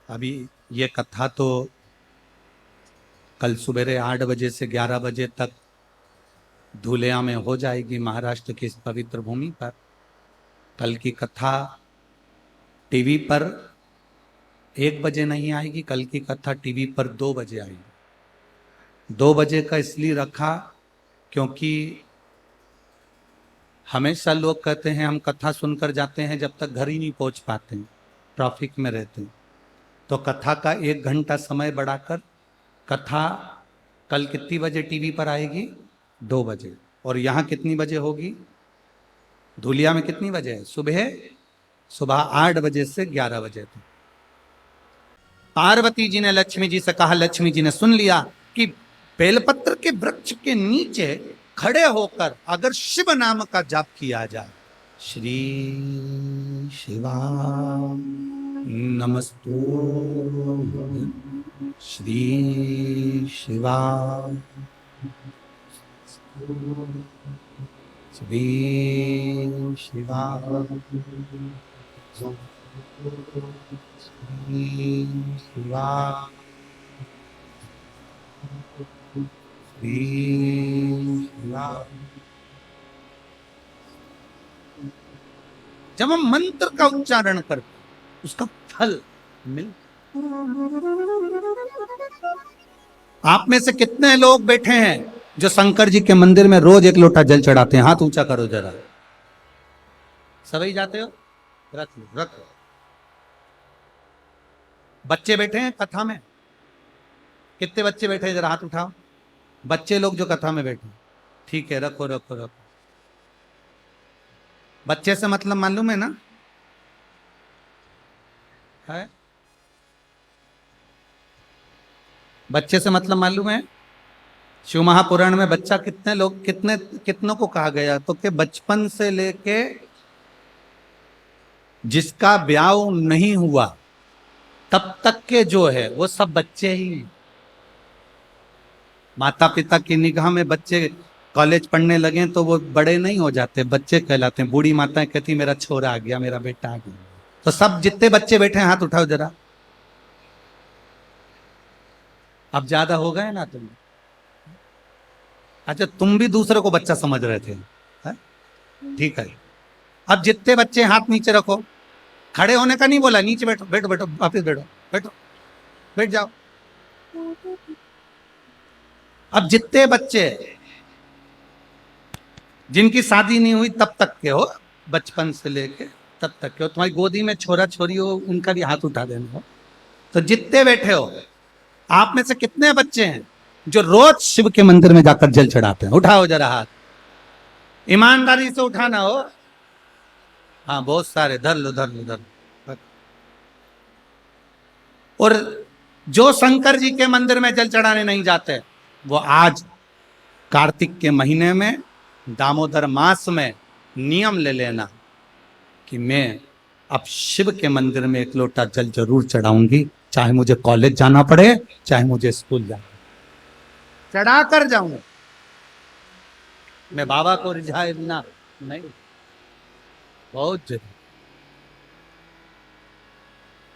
अभी ये कथा तो कल सुबह 8 बजे से 11 बजे तक धुलिया में हो जाएगी, महाराष्ट्र की इस पवित्र भूमि पर। कल की कथा टीवी पर 1 बजे नहीं आएगी, कल की कथा टीवी पर 2 बजे आएगी। 2 बजे का इसलिए रखा क्योंकि हमेशा लोग कहते हैं हम कथा सुनकर जाते हैं, जब तक घर ही नहीं पहुंच पाते हैं, ट्रैफिक में रहते हैं। तो कथा का 1 घंटा समय बढ़ाकर कथा कल कितनी बजे टीवी पर आएगी? 2 बजे। और यहाँ कितनी बजे होगी? धुलिया में कितनी बजे है? सुबह 8 बजे से 11 बजे तक। पार्वती जी ने लक्ष्मी जी से कहा, लक्ष्मी जी ने सुन लिया कि बेलपत्र के वृक्ष के नीचे खड़े होकर अगर शिव नाम का जाप किया जाए, श्री शिवा नमस्तु, श्री शिवा, श्री शिवा, श्री शिवा, श्री शिवा। जब हम मंत्र का उच्चारण करते उसका फल मिल। आप में से कितने लोग बैठे हैं जो शंकर जी के मंदिर में रोज 1 लोटा जल चढ़ाते हैं? हाथ ऊंचा करो जरा। सभी जाते हो? रख लो, रख लो। बच्चे बैठे हैं कथा में? कितने बच्चे बैठे हैं? जरा हाथ उठाओ। बच्चे लोग जो कथा में बैठे, ठीक है, रखो रखो रखो। बच्चे से मतलब मालूम है ना? है? बच्चे से मतलब मालूम है? शिव महापुराण में बच्चा कितने लोग, कितनों को कहा गया? तो कि बचपन से लेके जिसका ब्याह नहीं हुआ तब तक के जो है वो सब बच्चे ही हैं। माता पिता की निगाह में बच्चे कॉलेज पढ़ने लगे तो वो बड़े नहीं हो जाते, बच्चे कहलाते हैं। बूढ़ी माताएं कहती मेरा छोरा आ गया, मेरा बेटा आ गया। तो सब जितने बच्चे बैठे हैं हाथ उठाओ जरा। अब ज्यादा हो गए ना तुम? अच्छा, तुम भी दूसरे को बच्चा समझ रहे थे, ठीक है। अब जितने बच्चे हाथ नीचे रखो। खड़े होने का नहीं बोला, नीचे बैठो, बैठो बैठो, वापिस बैठो, बैठो, बैठ जाओ। अब जितने बच्चे जिनकी शादी नहीं हुई तब तक के हो, बचपन से लेके तब तक के हो, तुम्हारी गोदी में छोरा छोरी हो, उनका भी हाथ उठा देना हो। तो जितने बैठे हो, आप में से कितने बच्चे हैं जो रोज शिव के मंदिर में जाकर जल चढ़ाते हैं? उठाओ जरा हाथ, ईमानदारी से उठाना हो। हाँ, बहुत सारे। धर लो धर लो धर लो। और जो शंकर जी के मंदिर में जल चढ़ाने नहीं जाते, वो आज कार्तिक के महीने में, दामोदर मास में नियम ले लेना कि मैं अब शिव के मंदिर में 1 लोटा जल जरूर चढ़ाऊंगी, चाहे मुझे कॉलेज जाना पड़े, चाहे मुझे स्कूल जाना, चढ़ा कर जाऊंगा। मैं बाबा को रिझाए बिना नहीं। बहुत जरूरी,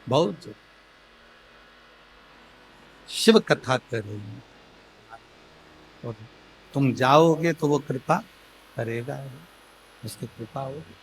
बहुत जरूरी। शिव कथा करेंगे और तुम जाओगे तो वो कृपा करेगा, उसकी कृपा होगी।